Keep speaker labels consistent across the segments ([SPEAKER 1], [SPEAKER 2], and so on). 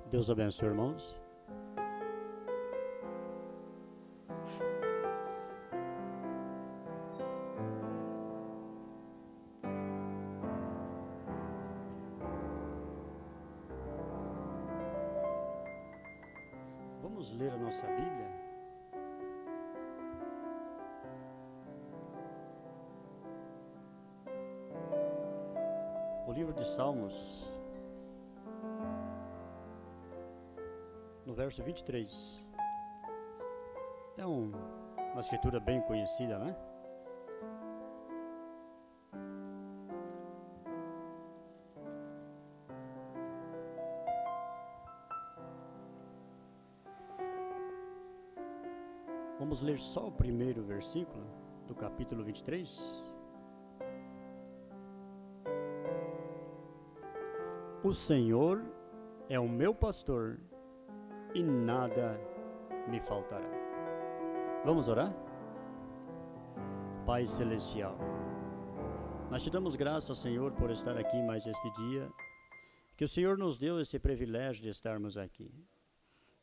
[SPEAKER 1] Deus abençoe, irmãos. Vamos ler a nossa Bíblia? O livro de Salmos, no verso 23. É uma escritura bem conhecida, né? Vamos ler só o primeiro versículo do capítulo 23. O Senhor é o meu pastor e nada me faltará. Vamos orar? Pai Celestial, nós te damos graças, Senhor, por estar aqui mais este dia, que o Senhor nos deu esse privilégio de estarmos aqui.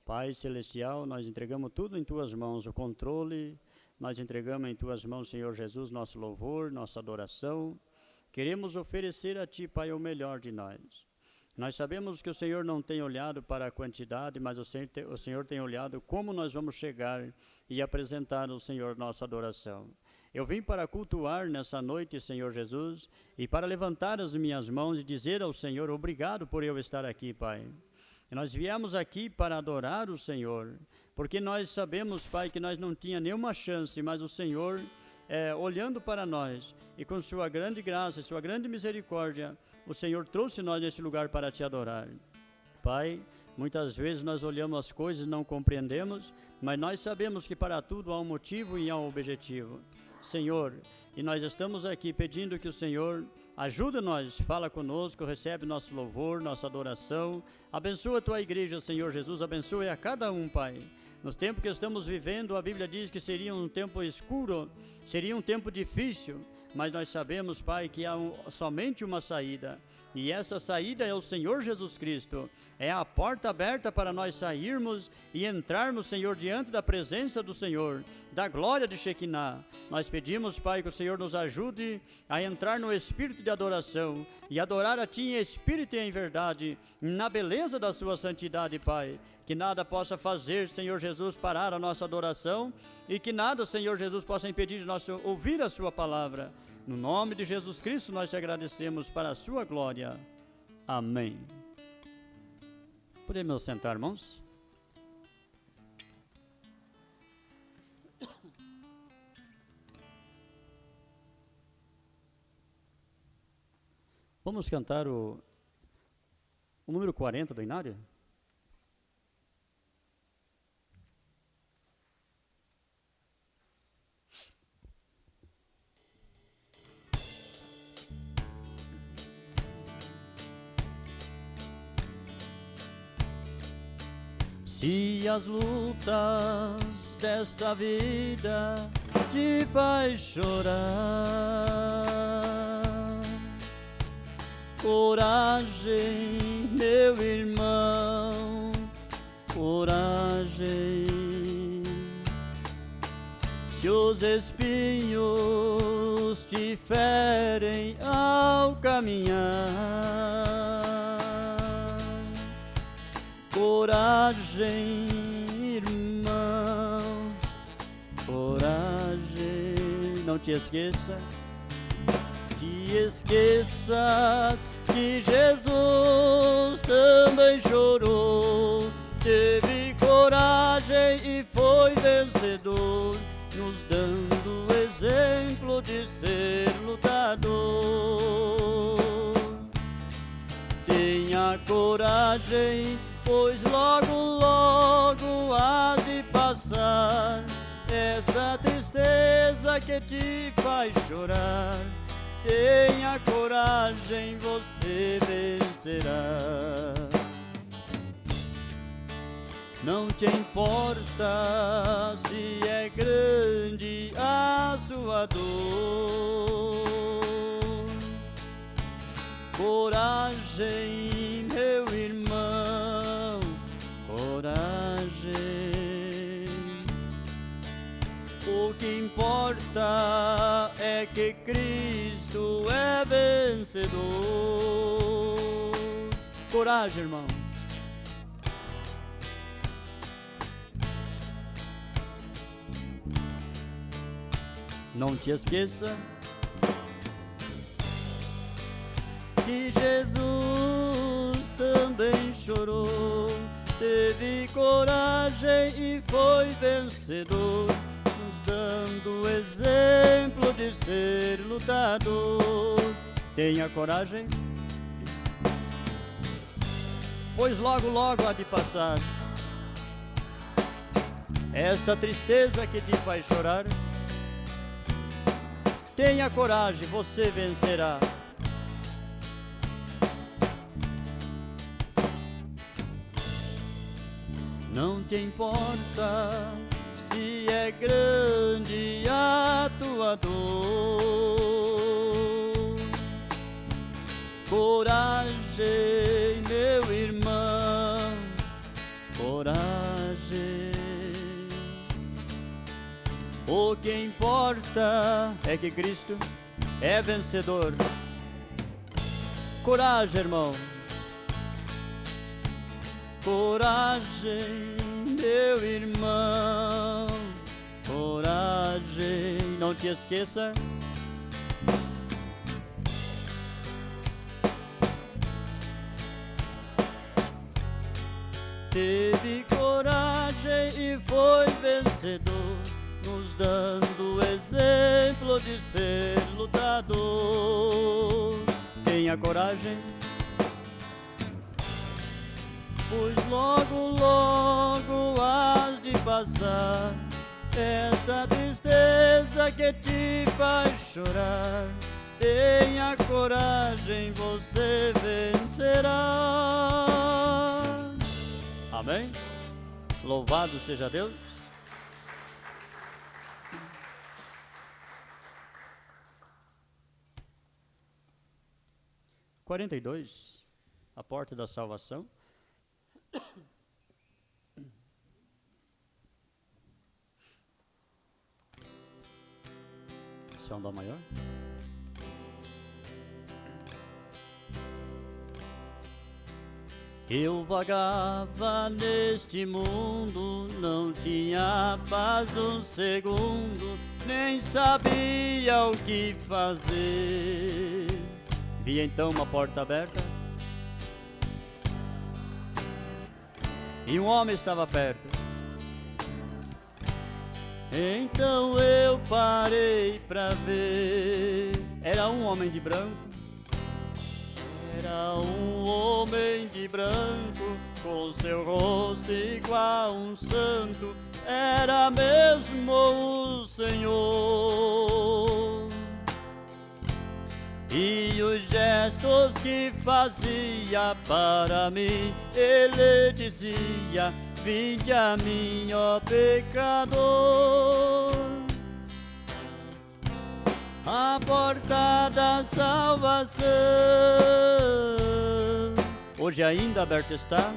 [SPEAKER 1] Pai Celestial, nós entregamos tudo em Tuas mãos, o controle, nós entregamos em Tuas mãos, Senhor Jesus, nosso louvor, nossa adoração. Queremos oferecer a Ti, Pai, o melhor de nós. Nós sabemos que o Senhor não tem olhado para a quantidade, mas o Senhor tem olhado como nós vamos chegar e apresentar ao Senhor nossa adoração. Eu vim para cultuar nessa noite, Senhor Jesus, e para levantar as minhas mãos e dizer ao Senhor, obrigado por eu estar aqui, Pai. E nós viemos aqui para adorar o Senhor, porque nós sabemos, Pai, que nós não tínhamos nenhuma chance, mas o Senhor, olhando para nós, e com sua grande graça e sua grande misericórdia, o Senhor trouxe nós nesse lugar para te adorar. Pai, muitas vezes nós olhamos as coisas e não compreendemos, mas nós sabemos que para tudo há um motivo e há um objetivo. Senhor, e nós estamos aqui pedindo que o Senhor ajuda-nos, fala conosco, recebe nosso louvor, nossa adoração. Abençoa a Tua igreja, Senhor Jesus, abençoe a cada um, Pai. No tempo que estamos vivendo, a Bíblia diz que seria um tempo escuro, seria um tempo difícil, mas nós sabemos, Pai, que há somente uma saída, e essa saída é o Senhor Jesus Cristo. É a porta aberta para nós sairmos e entrarmos, Senhor, diante da presença do Senhor, da glória de Shekinah. Nós pedimos, Pai, que o Senhor nos ajude a entrar no espírito de adoração e adorar a Ti em espírito e em verdade, na beleza da Sua santidade, Pai. Que nada possa fazer, Senhor Jesus, parar a nossa adoração e que nada, Senhor Jesus, possa impedir de nós ouvir a Sua palavra. No nome de Jesus Cristo nós te agradecemos para a Sua glória. Amém. Podemos sentar, irmãos? Vamos cantar o número 40 do Inário? Se as lutas desta vida te faz chorar, coragem, meu irmão, coragem. Se os espinhos te ferem ao caminhar, coragem, irmão, coragem. Não te esqueça, esqueças que Jesus também chorou, teve coragem e foi vencedor, nos dando o exemplo de ser lutador. Tenha coragem, pois logo, logo há de passar essa tristeza que te faz chorar. Tenha coragem, você vencerá. Não te importa se é grande a sua dor. Coragem, meu irmão, é que Cristo é vencedor. Coragem, irmão. Não te esqueça que Jesus também chorou, teve coragem e foi vencedor, nos dando exemplo de ser lutador. Tenha coragem, pois logo logo há de passar esta tristeza que te faz chorar. Tenha coragem, você vencerá. Não te importa se é grande a tua dor. Coragem, meu irmão, coragem. O que importa é que Cristo é vencedor. Coragem, irmão. Coragem, meu irmão, coragem. Não te esqueça teve coragem e foi vencedor, nos dando exemplo de ser lutador. Tenha coragem, pois logo, logo has de passar esta tristeza que te faz chorar. Tenha coragem, você vencerá. Amém? Louvado seja Deus. Quarenta e dois, a porta da salvação. Som dó maior. Eu vagava neste mundo, não tinha paz um segundo, nem sabia o que fazer. Vi então uma porta aberta e um homem estava perto. Então eu parei pra ver. Era um homem de branco. Era um homem de branco, com seu rosto igual a um santo. Era mesmo o Senhor. E os gestos que fazia para mim, ele dizia: vinde a mim, ó pecador. A porta da salvação hoje ainda aberta está,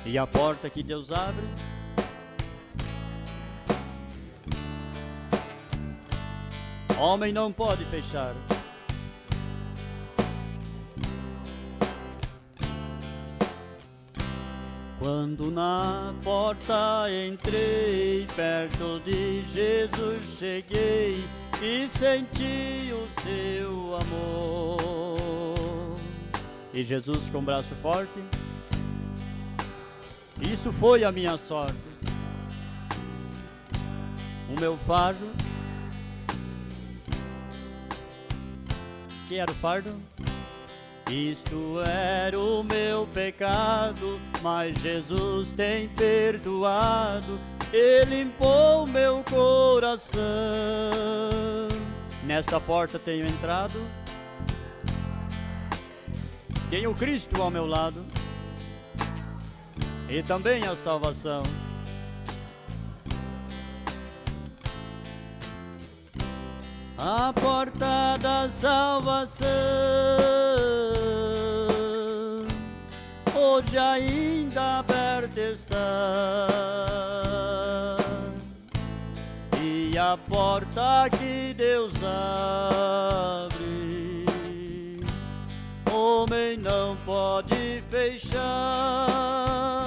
[SPEAKER 1] e a porta que Deus abre homem não pode fechar. Quando na porta entrei, perto de Jesus cheguei e senti o seu amor. E Jesus com o braço forte, isso foi a minha sorte. O meu fardo, que era o fardo? Isto era o meu pecado, mas Jesus tem perdoado, Ele limpou meu coração. Nessa porta tenho entrado, tenho Cristo ao meu lado e também a salvação. A porta da salvação hoje ainda aberta está. a porta que Deus abre, homem não pode fechar.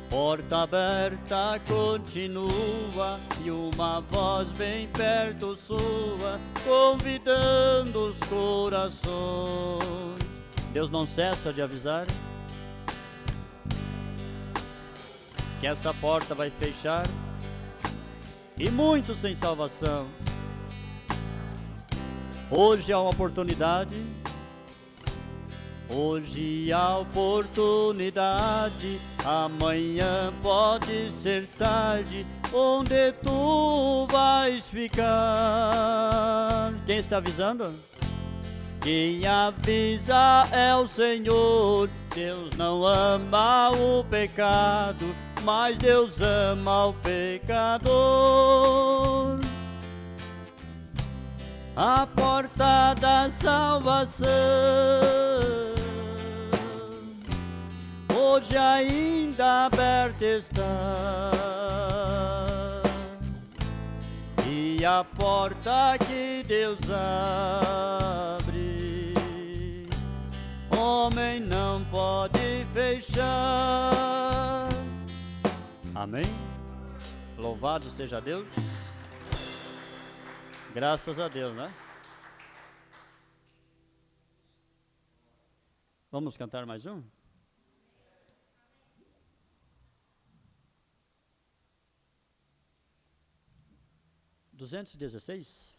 [SPEAKER 1] Porta aberta continua e uma voz bem perto soa, convidando os corações. Deus não cessa de avisar que esta porta vai fechar, e muitos sem salvação. Hoje há uma oportunidade, hoje há oportunidade, amanhã pode ser tarde, onde tu vais ficar? Quem está avisando? Quem avisa é o Senhor. Deus não ama o pecado, mas Deus ama o pecador. A porta da salvação hoje ainda aberta está, e a porta que Deus abre, homem não pode fechar. Amém? Louvado seja Deus. Graças a Deus, né? Vamos cantar mais um? (216)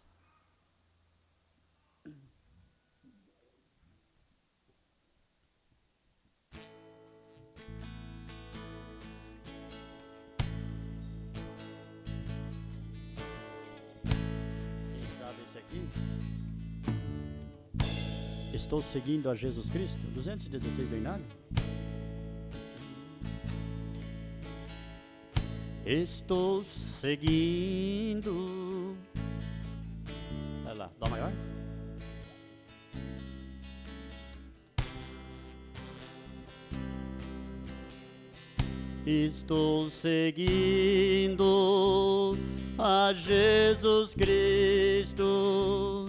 [SPEAKER 1] Aqui. Estou seguindo a Jesus Cristo. 216 do Inário. Estou seguindo. Vai lá, dó maior. Estou seguindo a Jesus Cristo,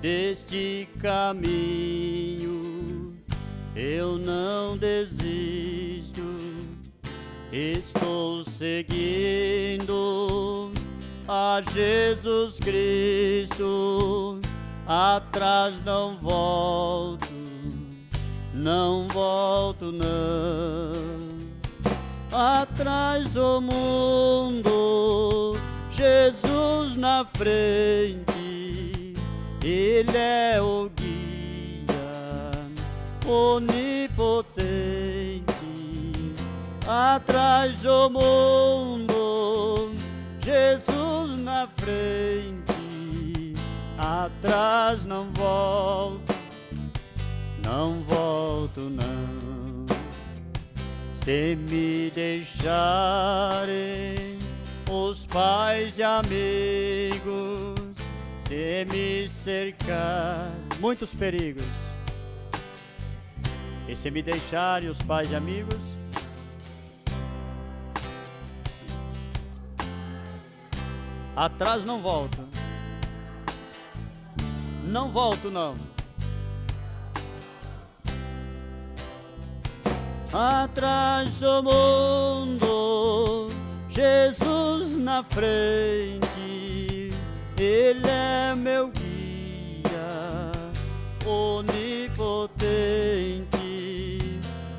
[SPEAKER 1] deste caminho eu não desisto. Estou seguindo a Jesus Cristo, atrás não volto, não volto não. Atrás do mundo, Jesus na frente, Ele é o guia onipotente. Atrás do mundo, Jesus na frente, atrás não volto, não volto não. Se me deixarem os pais e amigos, se me cercar muitos perigos, e se me deixarem os pais e amigos, atrás não volto, não volto não. Atrás do mundo, Jesus na frente, Ele é meu guia onipotente.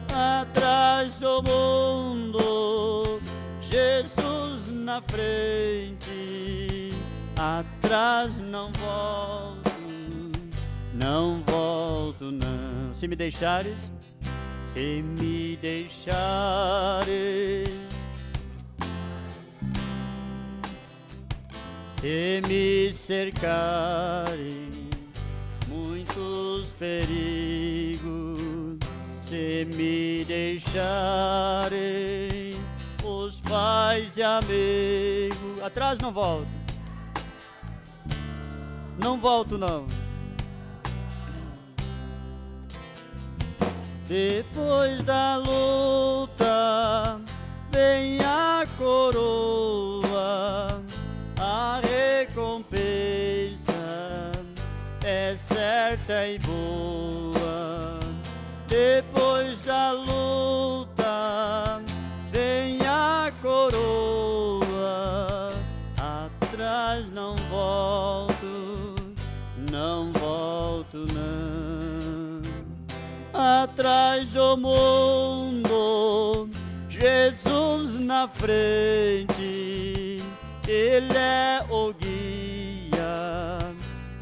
[SPEAKER 1] Atrás do mundo, Jesus na frente, atrás não volto, não volto não. Se me deixares, se me deixares, se me cercarem muitos perigos, se me deixarem os pais e amigos, atrás não volto, não volto não. Depois da luta vem a coroa, certa e boa. Depois da luta vem a coroa. Atrás não volto, não volto não. Atrás do mundo, Jesus na frente, Ele é o guia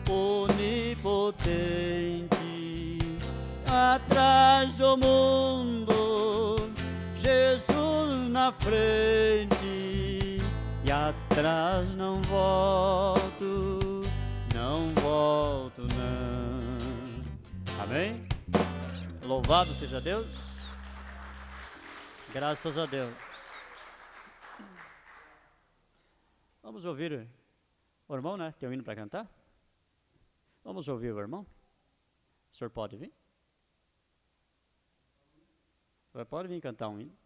[SPEAKER 1] onipotente. Atrás do mundo, Jesus na frente, e atrás não volto, não volto não. Amém? Louvado seja Deus. Graças a Deus. Vamos ouvir o irmão, né? Tem um hino para cantar? Vamos ouvir o irmão? O senhor pode vir? O senhor pode vir cantar um hino?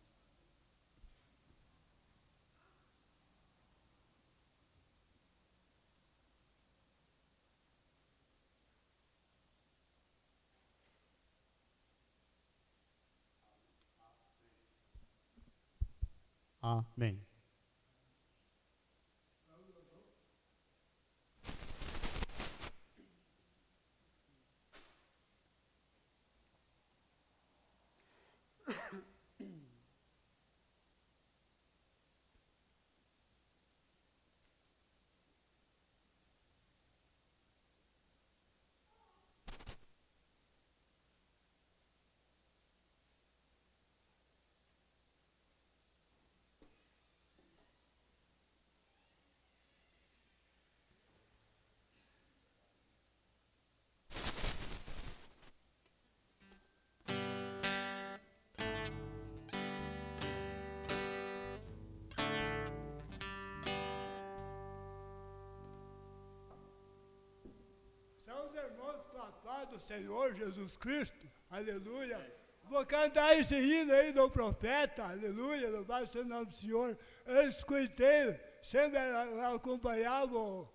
[SPEAKER 1] Amém.
[SPEAKER 2] São os irmãos com a paz do Senhor Jesus Cristo, aleluia. Vou cantar esse hino aí do profeta, aleluia, louvado seja o nome do Senhor. Eu escutei, sempre acompanhava o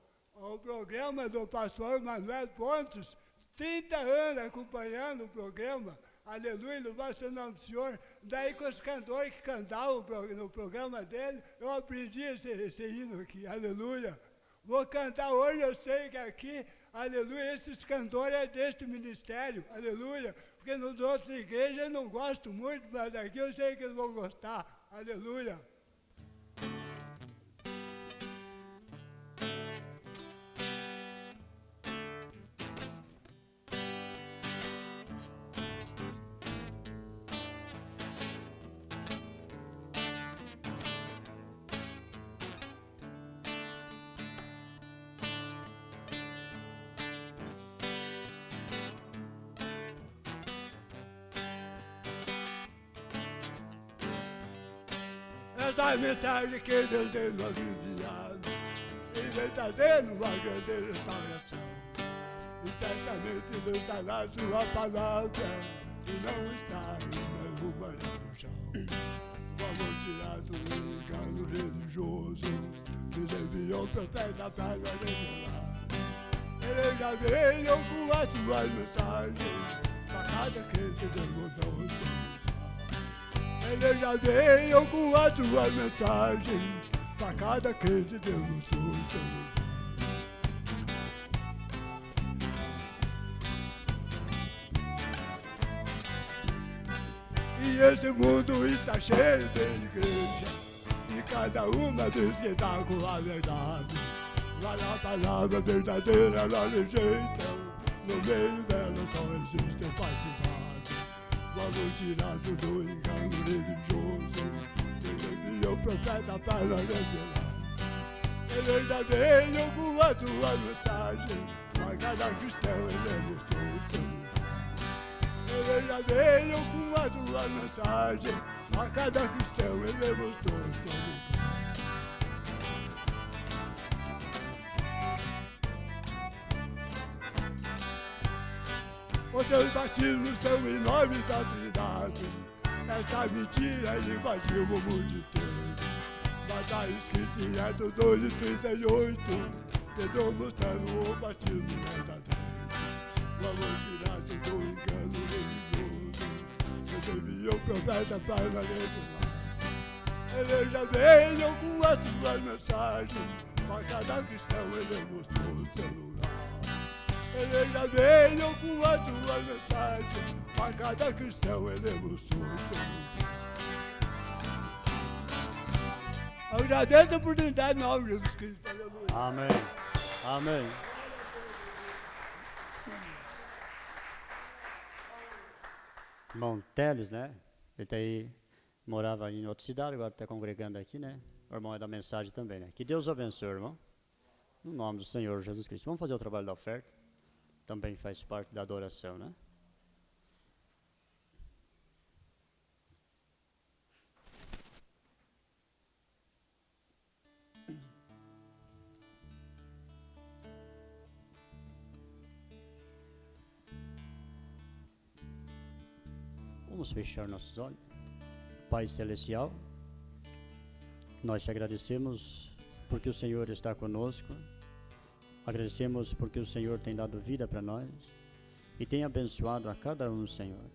[SPEAKER 2] programa do pastor Manuel Pontes, 30 anos acompanhando o programa, aleluia, louvado seja o nome do Senhor. Daí com os cantores que cantavam no programa dele, eu aprendi esse hino aqui, aleluia. Vou cantar hoje, eu sei que aqui, aleluia, esses cantores é deste ministério, aleluia, porque nas outras igrejas eu não gosto muito, mas aqui eu sei que eles vão gostar, aleluia. Essa mensagem que Deus tem nos enviado, e verdadeiro uma grande restauração. E certamente não está na sua palavra, e não está em nenhuma religião. Vamos tirar do engano religioso, que enviou o profeta para revelar. Ele já veio com as suas mensagens, para cada crente derrotou. Ele já veio com as suas mensagens, para cada crente Deus nos trouxe. E esse mundo está cheio de igreja, e cada uma diz que está com a verdade. Mas a palavra verdadeira ela rejeitam, no meio dela só existe falsidade. Vamos tirar tudo o engano religioso, ele enviou o profeta para revelar. Ele já veio com a sua mensagem, para cada cristão ele mostrou o seu. Ele já veio com a sua mensagem, para cada cristão ele mostrou o seu. Os seus batismos são em nome da Trindade. Essa mentira invadiu o mundo inteiro. Mas está escrito em Atos 2:38, que estou mostrando o batismo verdadeiro. vamos tirar todo o engano religioso. Você enviou o profeta para valer. Ele já veio com as suas mensagens, para cada cristão ele mostrou seu lugar. Ele já veio com as suas mensagens, para cada cristão ele mostrou seu lugar. Agradeço a oportunidade, meu nome de Jesus Cristo. Aleluia.
[SPEAKER 1] Amém. Amém. Irmão Teles, né? Ele tá aí, morava em outra cidade, agora está congregando aqui, né? O irmão é da mensagem também, né? Que Deus o abençoe, irmão. No nome do Senhor Jesus Cristo. Vamos fazer o trabalho da oferta. Também faz parte da adoração, né? Vamos fechar nossos olhos. Pai Celestial, nós te agradecemos porque o Senhor está conosco. Agradecemos porque o Senhor tem dado vida para nós e tem abençoado a cada um, Senhor.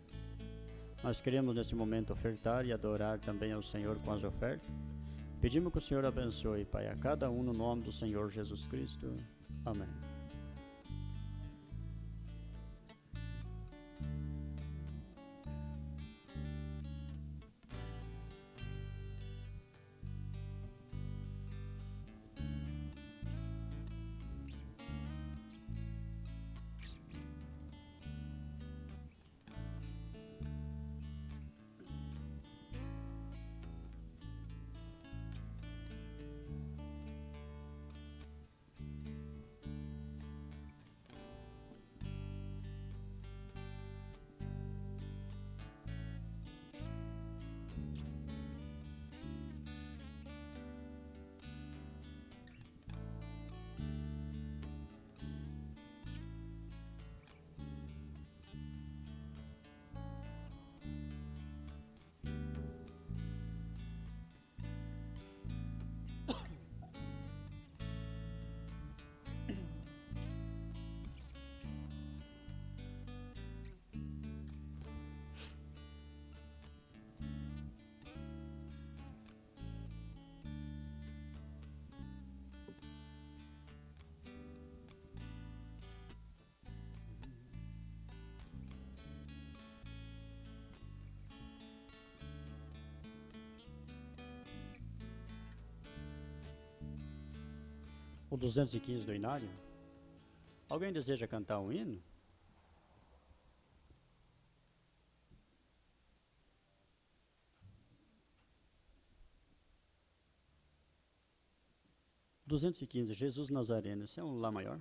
[SPEAKER 1] Nós queremos nesse momento ofertar e adorar também ao Senhor com as ofertas. Pedimos que o Senhor abençoe, Pai, a cada um no nome do Senhor Jesus Cristo. Amém. O 215 do Inário. Alguém deseja cantar um hino? O 215, Jesus Nazareno. Esse é um Lá maior.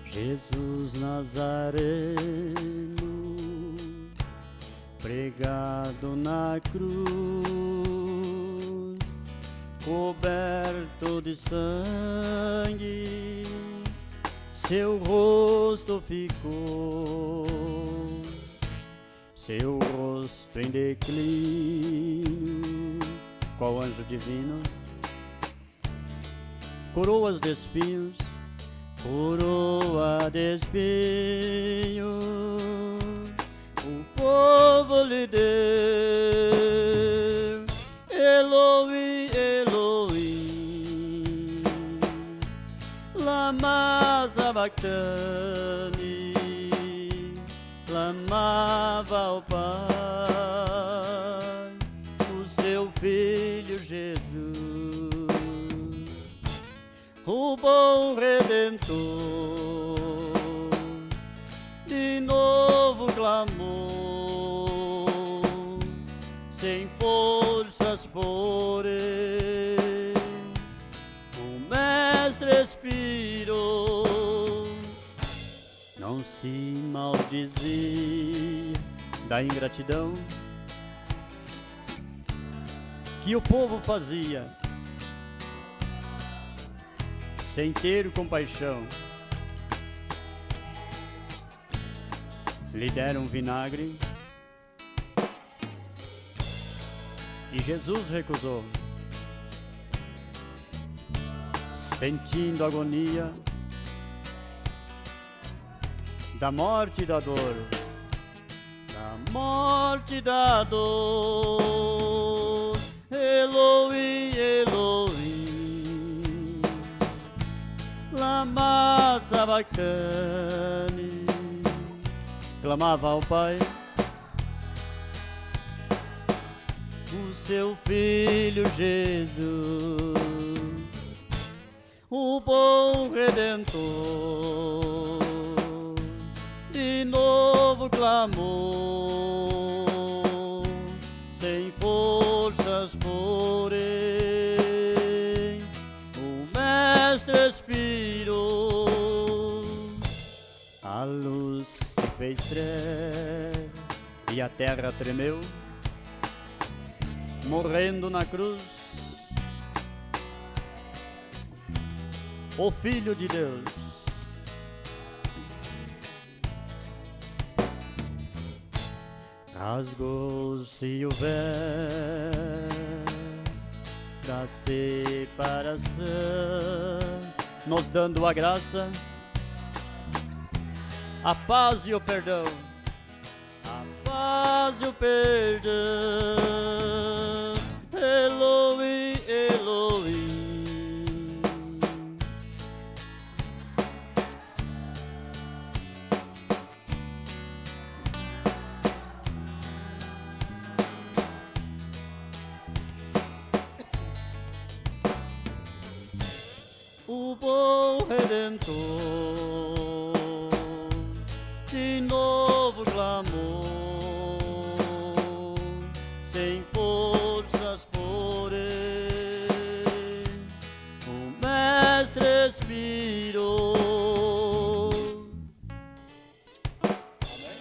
[SPEAKER 1] Jesus Nazareno, pregado na cruz, coberto de sangue, seu rosto ficou, seu rosto em declínio, qual anjo divino, coroas de espinhos, coroa de espinhos, o povo lhe deu. Eloi, Eloi, lama sabachthani, clamava ao Pai, o seu Filho Jesus, o bom Redentor, de novo clamou, sem forças porém, o Mestre expirou. Não se maldizia da ingratidão que o povo fazia, sem ter compaixão. Lhe deram vinagre E Jesus recusou, sentindo a agonia da morte e da dor, da morte e da dor. Eloi, Eloi, lama sabachthani, clamava ao Pai o seu Filho Jesus, o bom Redentor. De novo clamou, sem forças porém, o Mestre expirou. A luz se fez treva e a terra tremeu, morrendo na cruz o Filho de Deus. Rasgou-se o véu da separação, nos dando a graça, a paz e o perdão, a paz e o perdão. Eloi, Eloi, o bom Redentor de novo clamou, sem forças porém, o Mestre expirou. Amém?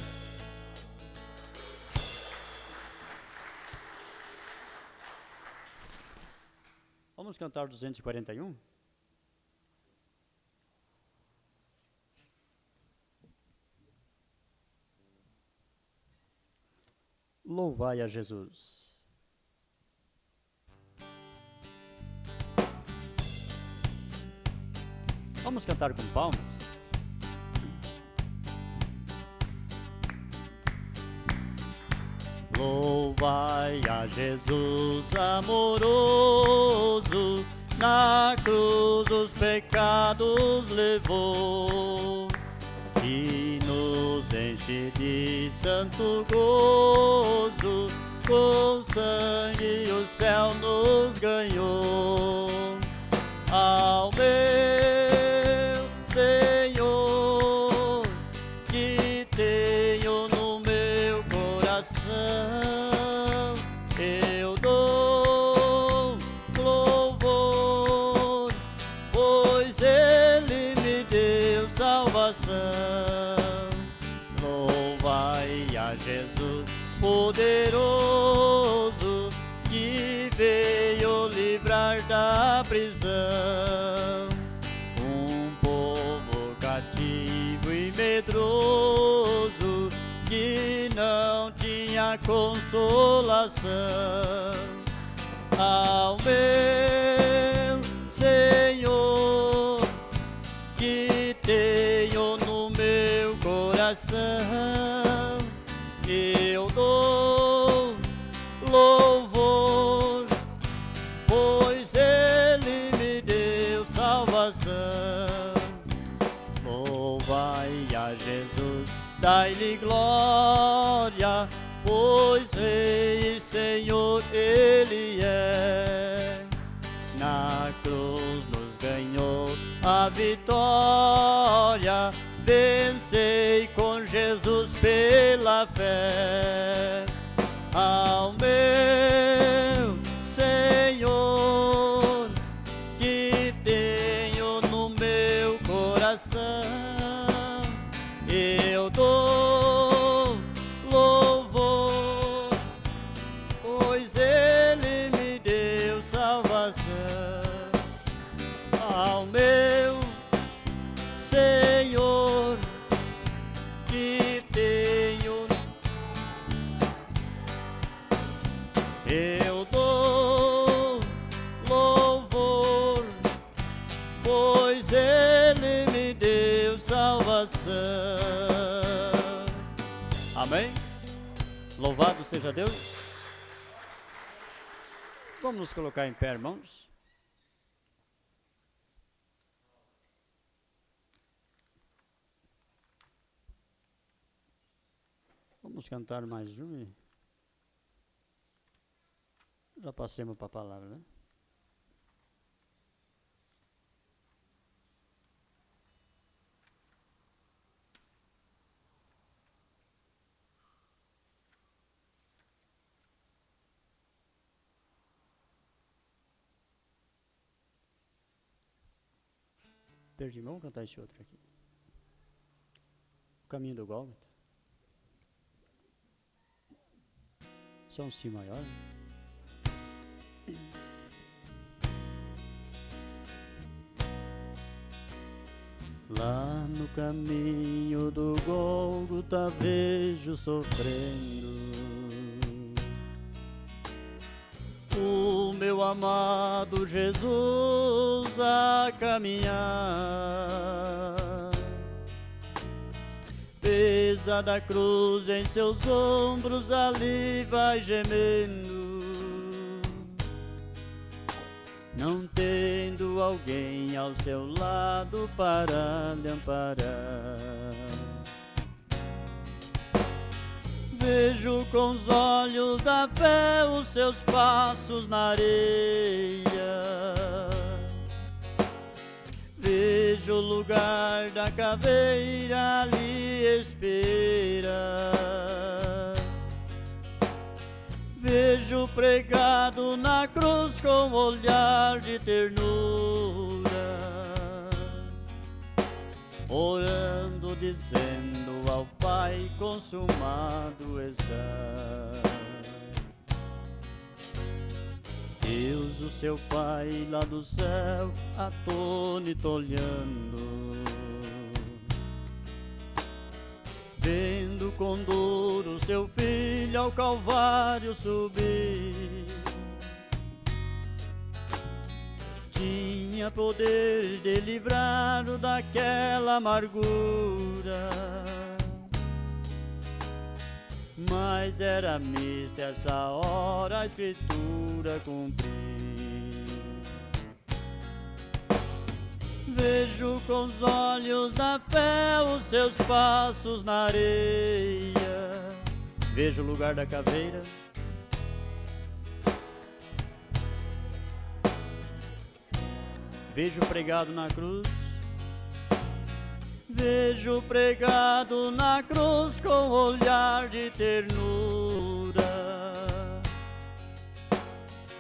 [SPEAKER 1] Vamos cantar 241? Louvai a Jesus. Vamos cantar com palmas? Louvai a Jesus amoroso, na cruz os pecados levou, e nos enche de santo gozo, com sangue o céu nos ganhou. Ao meu Senhor, que tenho no meu coração, eu dou louvor, pois Ele me deu salvação. Louvai a Jesus poderoso, que veio livrar da prisão um povo cativo e medroso, que não tinha consolação. Ao meu Senhor, que tenho no meu coração, eu dou louvor, pois Ele me deu salvação. Louvai a Jesus, dai-lhe glória, pois Rei e Senhor Ele é. Na cruz nos ganhou a vitória, vencei com Jesus pela fé. Ao meu Senhor, que tenho no meu coração, eu dou louvor, pois Ele me deu salvação. Ao meu Senhor, que tenho, eu dou salvação. Amém? Louvado seja Deus. Vamos nos colocar em pé, irmãos. Vamos cantar mais um. Já passemos para a palavra, né? Perdi, vamos cantar esse outro aqui. O caminho do Gólgota. Esse é um si maior, né? Lá no caminho do Gólgota vejo sofrendo o meu amado Jesus a caminhar. Pesada cruz em seus ombros, ali vai gemendo, não tendo alguém ao seu lado para lhe amparar. Vejo com os olhos da fé os seus passos na areia. Vejo o lugar da caveira, ali espera. Vejo pregado na cruz com olhar de ternura, orando, dizendo ao Pai: consumado está. Deus, o seu Pai lá do céu, atônito olhando, vendo com dor o seu filho ao Calvário subir, tinha poder de livrá-lo daquela amargura, mas era mista essa hora a Escritura cumprir. Vejo com os olhos da fé os seus passos na areia. Vejo o lugar da caveira. Vejo pregado na cruz. Vejo pregado na cruz com olhar de ternura,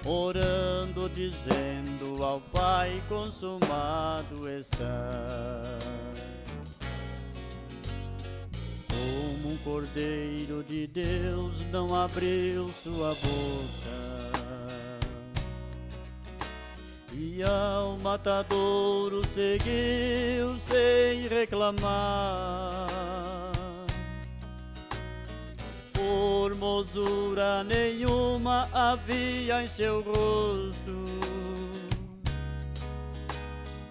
[SPEAKER 1] orando, dizendo ao Pai: consumado está. Como um cordeiro de Deus não abriu sua boca, e ao matadouro seguiu sem reclamar. Formosura nenhuma havia em seu rosto,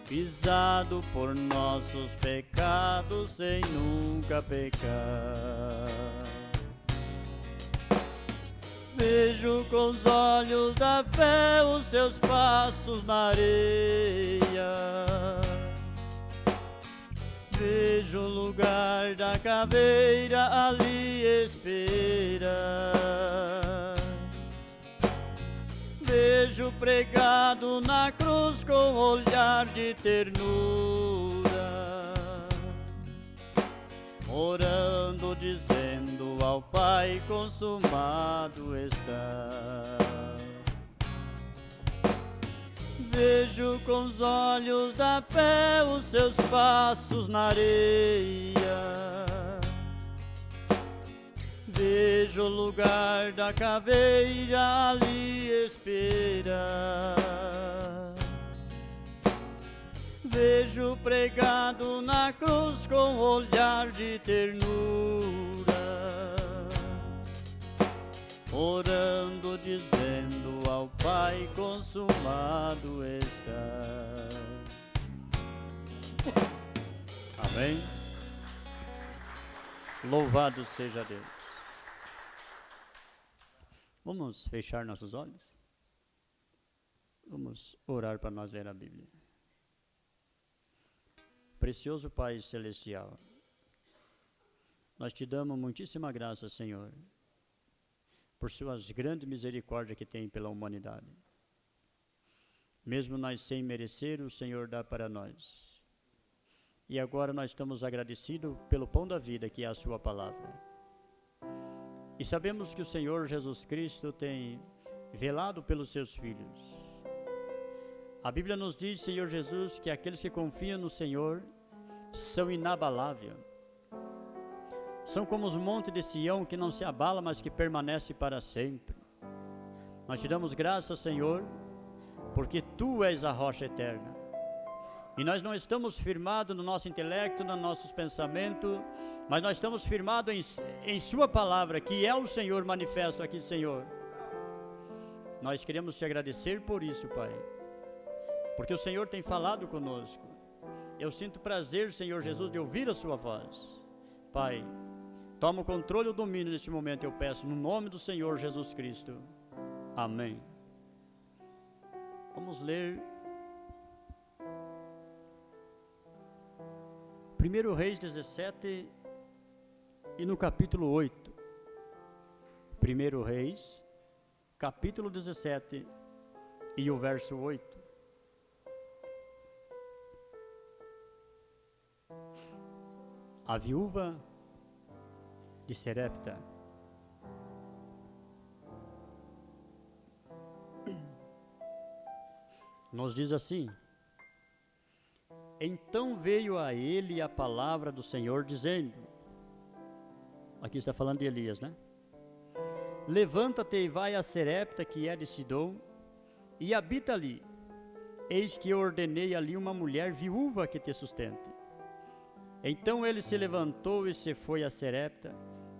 [SPEAKER 1] pisado por nossos pecados sem nunca pecar. Vejo com os olhos da fé os seus passos na areia. Vejo o lugar da caveira, ali espera. Vejo pregado na cruz com olhar de ternura, orando, dizendo ao Pai: consumado está. Vejo com os olhos da fé os seus passos na areia. Vejo o lugar da caveira, ali espera. Vejo pregado na cruz com olhar de ternura, orando, dizendo ao Pai: consumado está. Amém? Louvado seja Deus. Vamos fechar nossos olhos? Vamos orar para nós ler a Bíblia. Precioso Pai Celestial, nós te damos muitíssima graça, Senhor, por suas grandes misericórdias que tem pela humanidade. Mesmo nós sem merecer, o Senhor dá para nós. E agora nós estamos agradecidos pelo pão da vida, que é a sua palavra. E sabemos que o Senhor Jesus Cristo tem velado pelos seus filhos. A Bíblia nos diz, Senhor Jesus, que aqueles que confiam no Senhor são inabaláveis. São como os montes de Sião, que não se abala, mas que permanece para sempre. Nós te damos graças, Senhor, porque Tu és a rocha eterna. E nós não estamos firmados no nosso intelecto, nos nossos pensamentos, mas nós estamos firmados em Sua palavra, que é o Senhor manifesto aqui, Senhor. Nós queremos te agradecer por isso, Pai, porque o Senhor tem falado conosco. Eu sinto prazer, Senhor Jesus, de ouvir a Sua voz. Pai, toma o controle e o domínio neste momento, eu peço, no nome do Senhor Jesus Cristo. Amém. Vamos ler 1 Reis 17 e no capítulo 8. 1 Reis, capítulo 17 e o verso 8. A viúva de Serepta. Nos diz assim: então veio a ele a palavra do Senhor dizendo, aqui está falando de Elias, né? Levanta-te e vai a Serepta, que é de Sidom, e habita ali. Eis que eu ordenei ali uma mulher viúva que te sustente. Então ele se levantou e se foi a Serepta,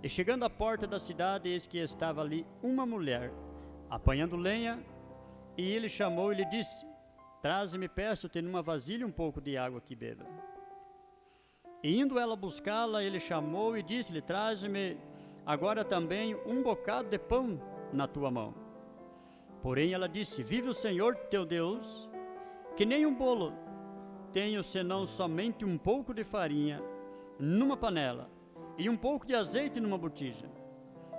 [SPEAKER 1] e chegando à porta da cidade, eis que estava ali uma mulher, apanhando lenha, e ele chamou e lhe disse: traze-me, peço-te, numa vasilha um pouco de água que beba. E indo ela buscá-la, ele chamou e disse-lhe: traze-me agora também um bocado de pão na tua mão. Porém ela disse: vive o Senhor teu Deus, que nem um bolo tenho, senão somente um pouco de farinha numa panela e um pouco de azeite numa botija.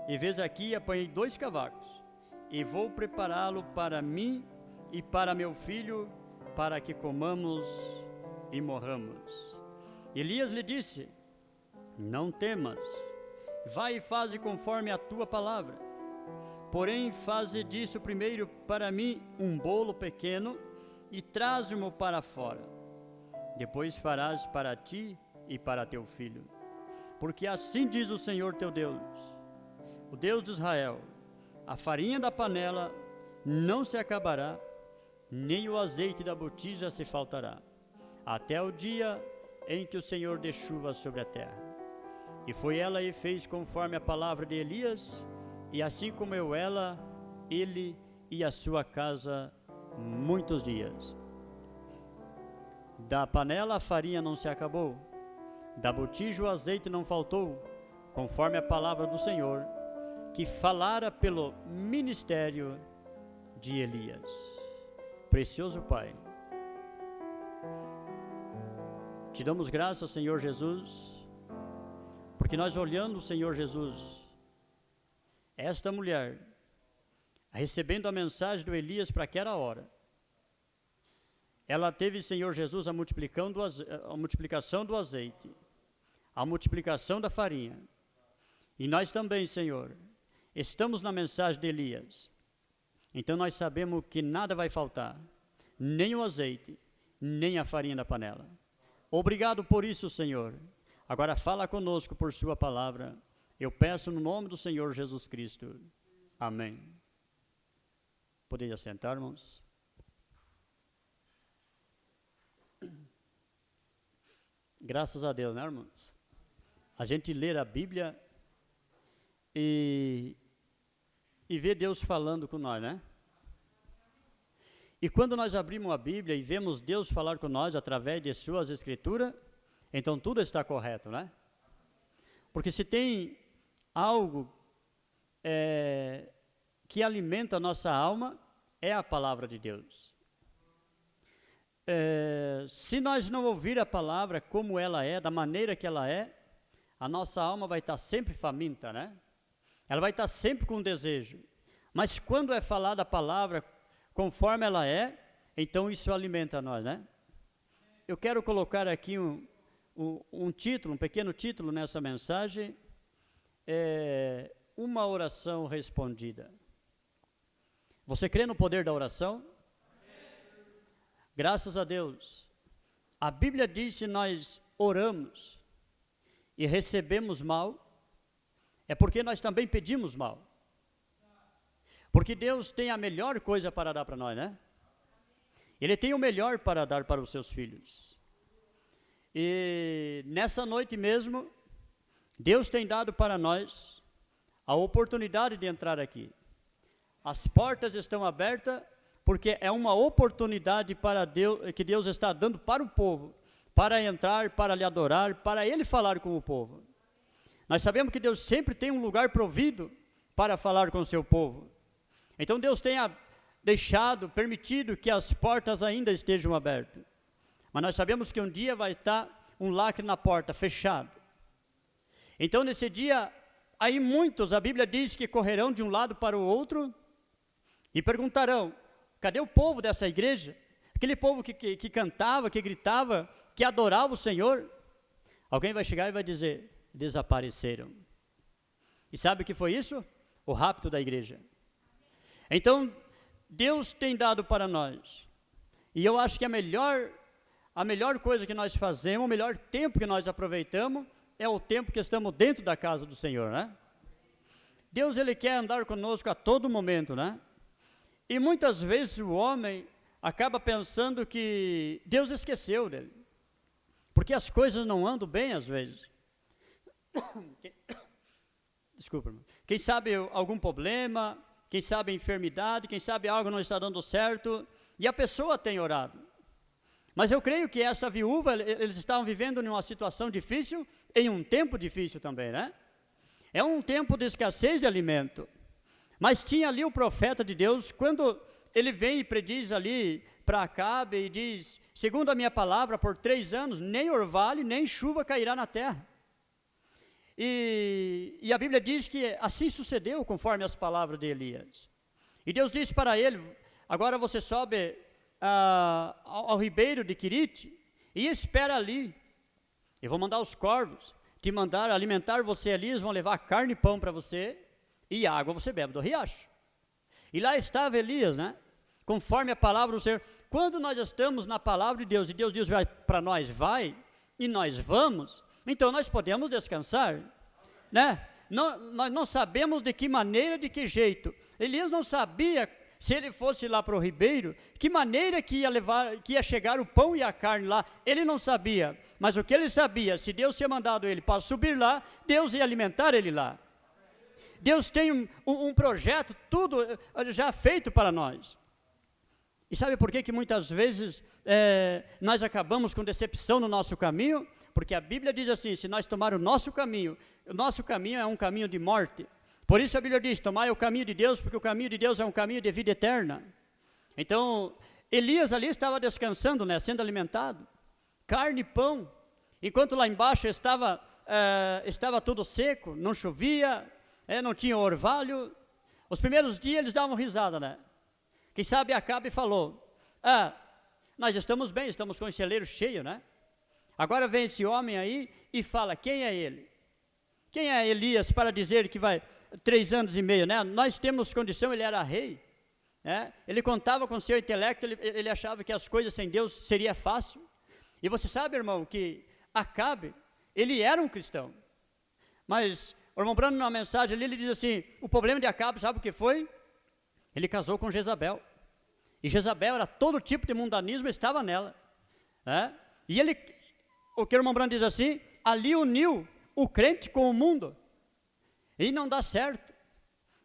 [SPEAKER 1] E vês aqui, apanhei 2 cavacos, e vou prepará-lo para mim e para meu filho, para que comamos e morramos. Elias lhe disse: não temas, vai e faze conforme a tua palavra. Porém, faze disso primeiro para mim um bolo pequeno e traze-mo para fora. Depois farás para ti e para teu filho. Porque assim diz o Senhor teu Deus, o Deus de Israel: a farinha da panela não se acabará, nem o azeite da botija se faltará, até o dia em que o Senhor dê chuva sobre a terra. E foi ela e fez conforme a palavra de Elias, e assim comeu ela, ele e a sua casa muitos dias. Da panela a farinha não se acabou, da botija o azeite não faltou, conforme a palavra do Senhor, que falara pelo ministério de Elias. Precioso Pai, te damos graças, Senhor Jesus, porque nós olhando, Senhor Jesus, esta mulher, recebendo a mensagem do Elias para aquela hora, ela teve, Senhor Jesus, a multiplicação do azeite, a multiplicação da farinha. E nós também, Senhor, estamos na mensagem de Elias. Então nós sabemos que nada vai faltar, nem o azeite, nem a farinha da panela. Obrigado por isso, Senhor. Agora fala conosco por sua palavra. Eu peço no nome do Senhor Jesus Cristo. Amém. Poderia sentar, irmãos? Graças a Deus, né, irmãos? A gente lê a Bíblia e ver Deus falando com nós, né? E quando nós abrimos a Bíblia e vemos Deus falar com nós através de suas escrituras, então tudo está correto, né? Porque se tem algo que alimenta a nossa alma, é a palavra de Deus. Se nós não ouvir a palavra como ela é, da maneira que ela é, a nossa alma vai estar sempre faminta, né? Ela vai estar sempre com desejo. Mas quando é falada a palavra conforme ela é, então isso alimenta nós, né? Eu quero colocar aqui um título, um pequeno título nessa mensagem, uma oração respondida. Você crê no poder da oração? Graças a Deus. A Bíblia diz que se nós oramos e recebemos mal, é porque nós também pedimos mal. Porque Deus tem a melhor coisa para dar para nós, né? Ele tem o melhor para dar para os seus filhos. E nessa noite mesmo, Deus tem dado para nós a oportunidade de entrar aqui. As portas estão abertas porque é uma oportunidade para Deus, que Deus está dando para o povo, para entrar, para lhe adorar, para Ele falar com o povo. Nós sabemos que Deus sempre tem um lugar provido para falar com o seu povo. Então Deus tenha permitido que as portas ainda estejam abertas. Mas nós sabemos que um dia vai estar um lacre na porta, fechado. Então nesse dia, aí muitos, a Bíblia diz que correrão de um lado para o outro e perguntarão, cadê o povo dessa igreja? Aquele povo que cantava, que gritava, que adorava o Senhor? Alguém vai chegar e vai dizer, desapareceram. E sabe o que foi isso? O rapto da igreja. Então, Deus tem dado para nós, e eu acho que a melhor coisa que nós fazemos, o melhor tempo que nós aproveitamos, é o tempo que estamos dentro da casa do Senhor, né? Deus, Ele quer andar conosco a todo momento, né? E muitas vezes o homem acaba pensando que Deus esqueceu dele, porque as coisas não andam bem às vezes. Desculpa, irmão. Quem sabe algum problema, quem sabe enfermidade, quem sabe algo não está dando certo, e a pessoa tem orado. Mas eu creio que essa viúva, eles estavam vivendo numa situação difícil, em um tempo difícil também, né? É um tempo de escassez de alimento. Mas tinha ali o profeta de Deus, quando ele vem e prediz ali para Acabe e diz, segundo a minha palavra, por 3 anos, nem orvalho, nem chuva cairá na terra. E a Bíblia diz que assim sucedeu conforme as palavras de Elias. E Deus disse para ele, agora você sobe ao ribeiro de Querite e espera ali. Eu vou mandar os corvos te mandar alimentar você ali, eles vão levar carne e pão para você e água você bebe do riacho. E lá estava Elias, né? Conforme a palavra do Senhor. Quando nós estamos na palavra de Deus e Deus diz para nós, vai, e nós vamos, então nós podemos descansar, né? Nós não sabemos de que maneira, de que jeito. Elias não sabia, se ele fosse lá para o ribeiro, que maneira que ia chegar o pão e a carne lá, ele não sabia. Mas o que ele sabia, se Deus tinha mandado ele para subir lá, Deus ia alimentar ele lá. Deus tem um projeto, tudo já feito para nós. E sabe por que muitas vezes nós acabamos com decepção no nosso caminho? Porque a Bíblia diz assim, se nós tomar o nosso caminho é um caminho de morte. Por isso a Bíblia diz, tomai o caminho de Deus, porque o caminho de Deus é um caminho de vida eterna. Então, Elias ali estava descansando, né, sendo alimentado, carne e pão, enquanto lá embaixo estava tudo seco, não chovia, não tinha orvalho. Os primeiros dias eles davam risada, né? Quem sabe Acabe falou, nós estamos bem, estamos com o celeiro cheio, né? Agora vem esse homem aí e fala, quem é ele? Quem é Elias para dizer que vai 3 anos e meio, né? Nós temos condição, ele era rei, né? Ele contava com seu intelecto, ele achava que as coisas sem Deus seria fácil. E você sabe, irmão, que Acabe, ele era um cristão. Mas o irmão Brando, numa mensagem ali, ele diz assim, o problema de Acabe, sabe o que foi? Ele casou com Jezabel. E Jezabel era todo tipo de mundanismo, estava nela, né? E o que o irmão Brando diz assim, ali uniu o crente com o mundo, e não dá certo.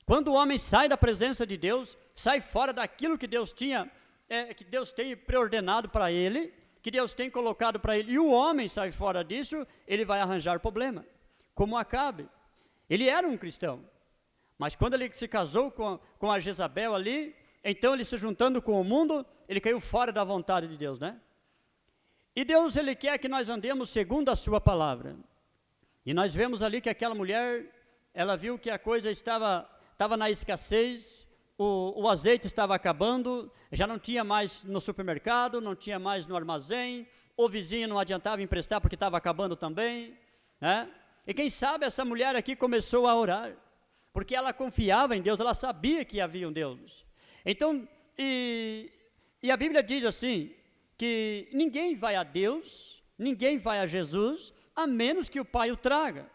[SPEAKER 1] Quando o homem sai da presença de Deus, sai fora daquilo que Deus que Deus tem preordenado para ele, que Deus tem colocado para ele, e o homem sai fora disso, ele vai arranjar problema. como Acabe. Ele era um cristão, mas quando ele se casou com a Jezabel ali, então ele se juntando com o mundo, ele caiu fora da vontade de Deus, né? E Deus, ele quer que nós andemos segundo a sua palavra. E nós vemos ali que aquela mulher, ela viu que a coisa estava na escassez, o azeite estava acabando, já não tinha mais no supermercado, não tinha mais no armazém, o vizinho não adiantava emprestar porque estava acabando também, né? E quem sabe essa mulher aqui começou a orar, porque ela confiava em Deus, ela sabia que havia um Deus. Então, e a Bíblia diz assim, que ninguém vai a Deus, ninguém vai a Jesus, a menos que o Pai o traga.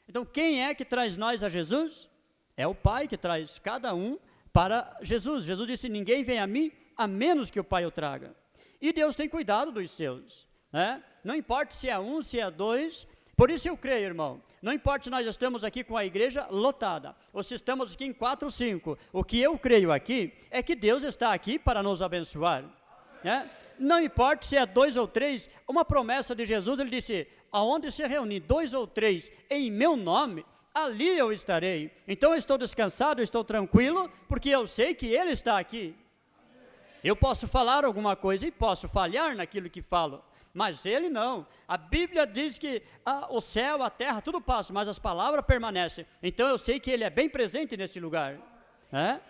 [SPEAKER 1] Então, quem é que traz nós a Jesus? É o Pai que traz cada um para Jesus. Jesus disse, ninguém vem a mim, a menos que o Pai o traga. E Deus tem cuidado dos seus, né? Não importa se é um, se é dois. Por isso eu creio, irmão, não importa se nós estamos aqui com a igreja lotada, ou se estamos aqui em 4 ou 5, o que eu creio aqui, é que Deus está aqui para nos abençoar, né? Não importa se é 2 ou 3, uma promessa de Jesus, ele disse, aonde se reunir 2 ou 3 em meu nome, ali eu estarei. Então eu estou descansado, eu estou tranquilo, porque eu sei que Ele está aqui. Eu posso falar alguma coisa e posso falhar naquilo que falo, mas Ele não. A Bíblia diz que o céu, a terra, tudo passa, mas as palavras permanecem. Então eu sei que Ele é bem presente nesse lugar, né?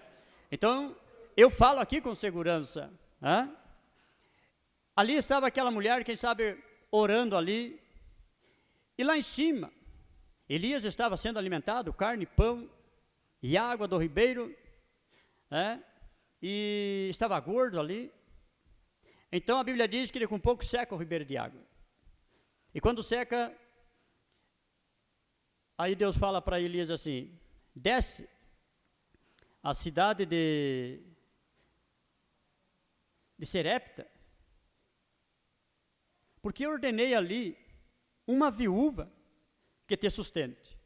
[SPEAKER 1] Então eu falo aqui com segurança, né? Ali estava aquela mulher, quem sabe, orando ali, e lá em cima, Elias estava sendo alimentado, carne, pão e água do ribeiro, né? E estava gordo ali. Então a Bíblia diz que ele com pouco seca o ribeiro de água. E quando seca, aí Deus fala para Elias assim, desce a cidade de Serepta, porque eu ordenei ali uma viúva que te sustente.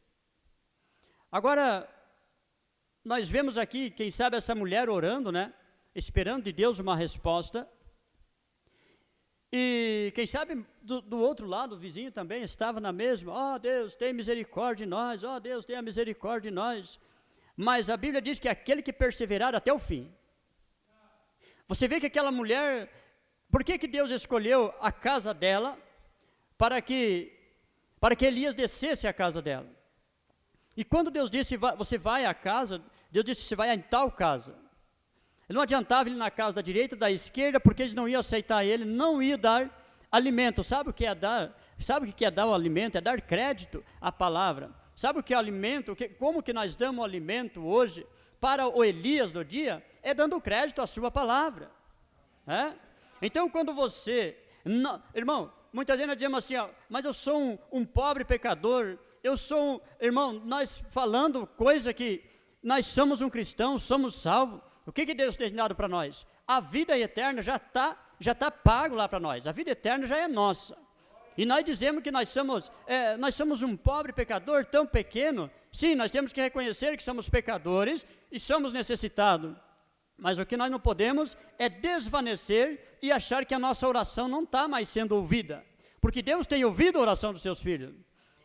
[SPEAKER 1] Agora, nós vemos aqui, quem sabe essa mulher orando, né? Esperando de Deus uma resposta. E quem sabe do outro lado, o vizinho também estava na mesma. Deus, tem misericórdia de nós. Deus, tenha misericórdia de nós. Mas a Bíblia diz que aquele que perseverar até o fim. Você vê que aquela mulher, por que Deus escolheu a casa dela para que Elias descesse à casa dela? E quando Deus disse, você vai à casa, Deus disse, você vai em tal casa. Não adiantava ele ir na casa da direita, da esquerda, porque eles não iam aceitar ele, não iam dar alimento. Sabe o que é dar? Sabe o que é dar o alimento? É dar crédito à palavra. Sabe o que é alimento? Como que nós damos o alimento hoje para o Elias do dia? É dando crédito à sua palavra. Então, quando você... irmão, muitas vezes nós dizemos assim, mas eu sou um pobre pecador, irmão, nós falando coisa que nós somos um cristão, somos salvos. O que Deus tem dado para nós? A vida eterna já tá pago lá para nós, a vida eterna já é nossa. E nós dizemos que nós somos um pobre pecador tão pequeno. Sim, nós temos que reconhecer que somos pecadores e somos necessitados. Mas o que nós não podemos é desvanecer e achar que a nossa oração não está mais sendo ouvida. Porque Deus tem ouvido a oração dos seus filhos.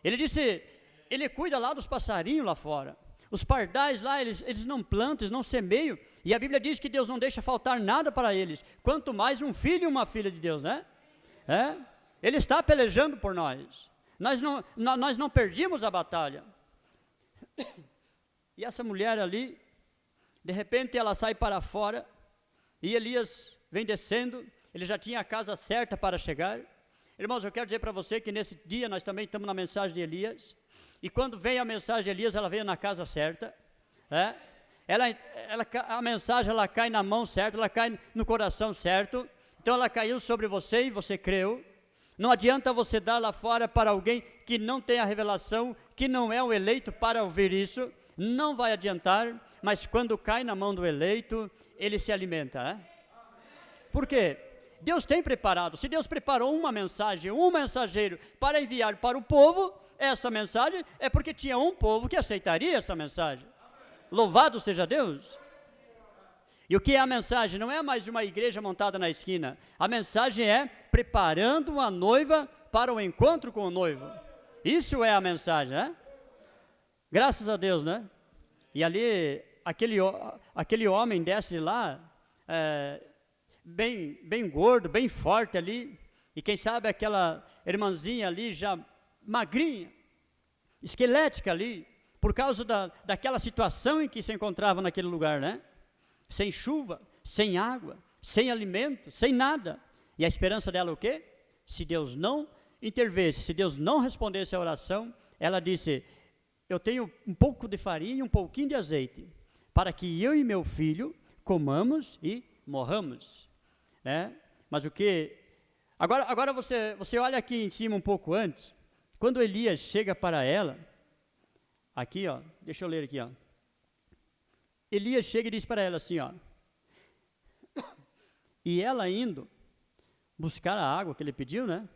[SPEAKER 1] Ele disse, Ele cuida lá dos passarinhos lá fora. Os pardais lá, eles não plantam, eles não semeiam. E a Bíblia diz que Deus não deixa faltar nada para eles. Quanto mais um filho e uma filha de Deus, né? Ele está pelejando por nós. Nós não perdimos a batalha. E essa mulher ali, de repente ela sai para fora, e Elias vem descendo, ele já tinha a casa certa para chegar. Irmãos, eu quero dizer para você que nesse dia nós também estamos na mensagem de Elias, e quando vem a mensagem de Elias, ela veio na casa certa, a mensagem ela cai na mão certa, ela cai no coração certo, então ela caiu sobre você e você creu. Não adianta você dar lá fora para alguém que não tem a revelação, que não é o eleito para ouvir isso, não vai adiantar, mas quando cai na mão do eleito, ele se alimenta, Por quê? Deus tem preparado, se Deus preparou uma mensagem, um mensageiro para enviar para o povo, essa mensagem é porque tinha um povo que aceitaria essa mensagem. Louvado seja Deus! E o que é a mensagem? Não é mais uma igreja montada na esquina, a mensagem é preparando a noiva para o encontro com o noivo. Isso é a mensagem, Graças a Deus, né? E ali, aquele homem desce lá, bem gordo, bem forte ali, e quem sabe aquela irmãzinha ali já magrinha, esquelética ali, por causa daquela situação em que se encontrava naquele lugar, né? Sem chuva, sem água, sem alimento, sem nada. E a esperança dela o quê? Se Deus não intervesse, se Deus não respondesse à oração, ela disse: eu tenho um pouco de farinha e um pouquinho de azeite, para que eu e meu filho comamos e morramos. Mas o que... Agora você olha aqui em cima um pouco antes, quando Elias chega para ela, aqui ó, deixa eu ler aqui ó, Elias chega e diz para ela assim ó, e ela indo buscar a água que ele pediu, né?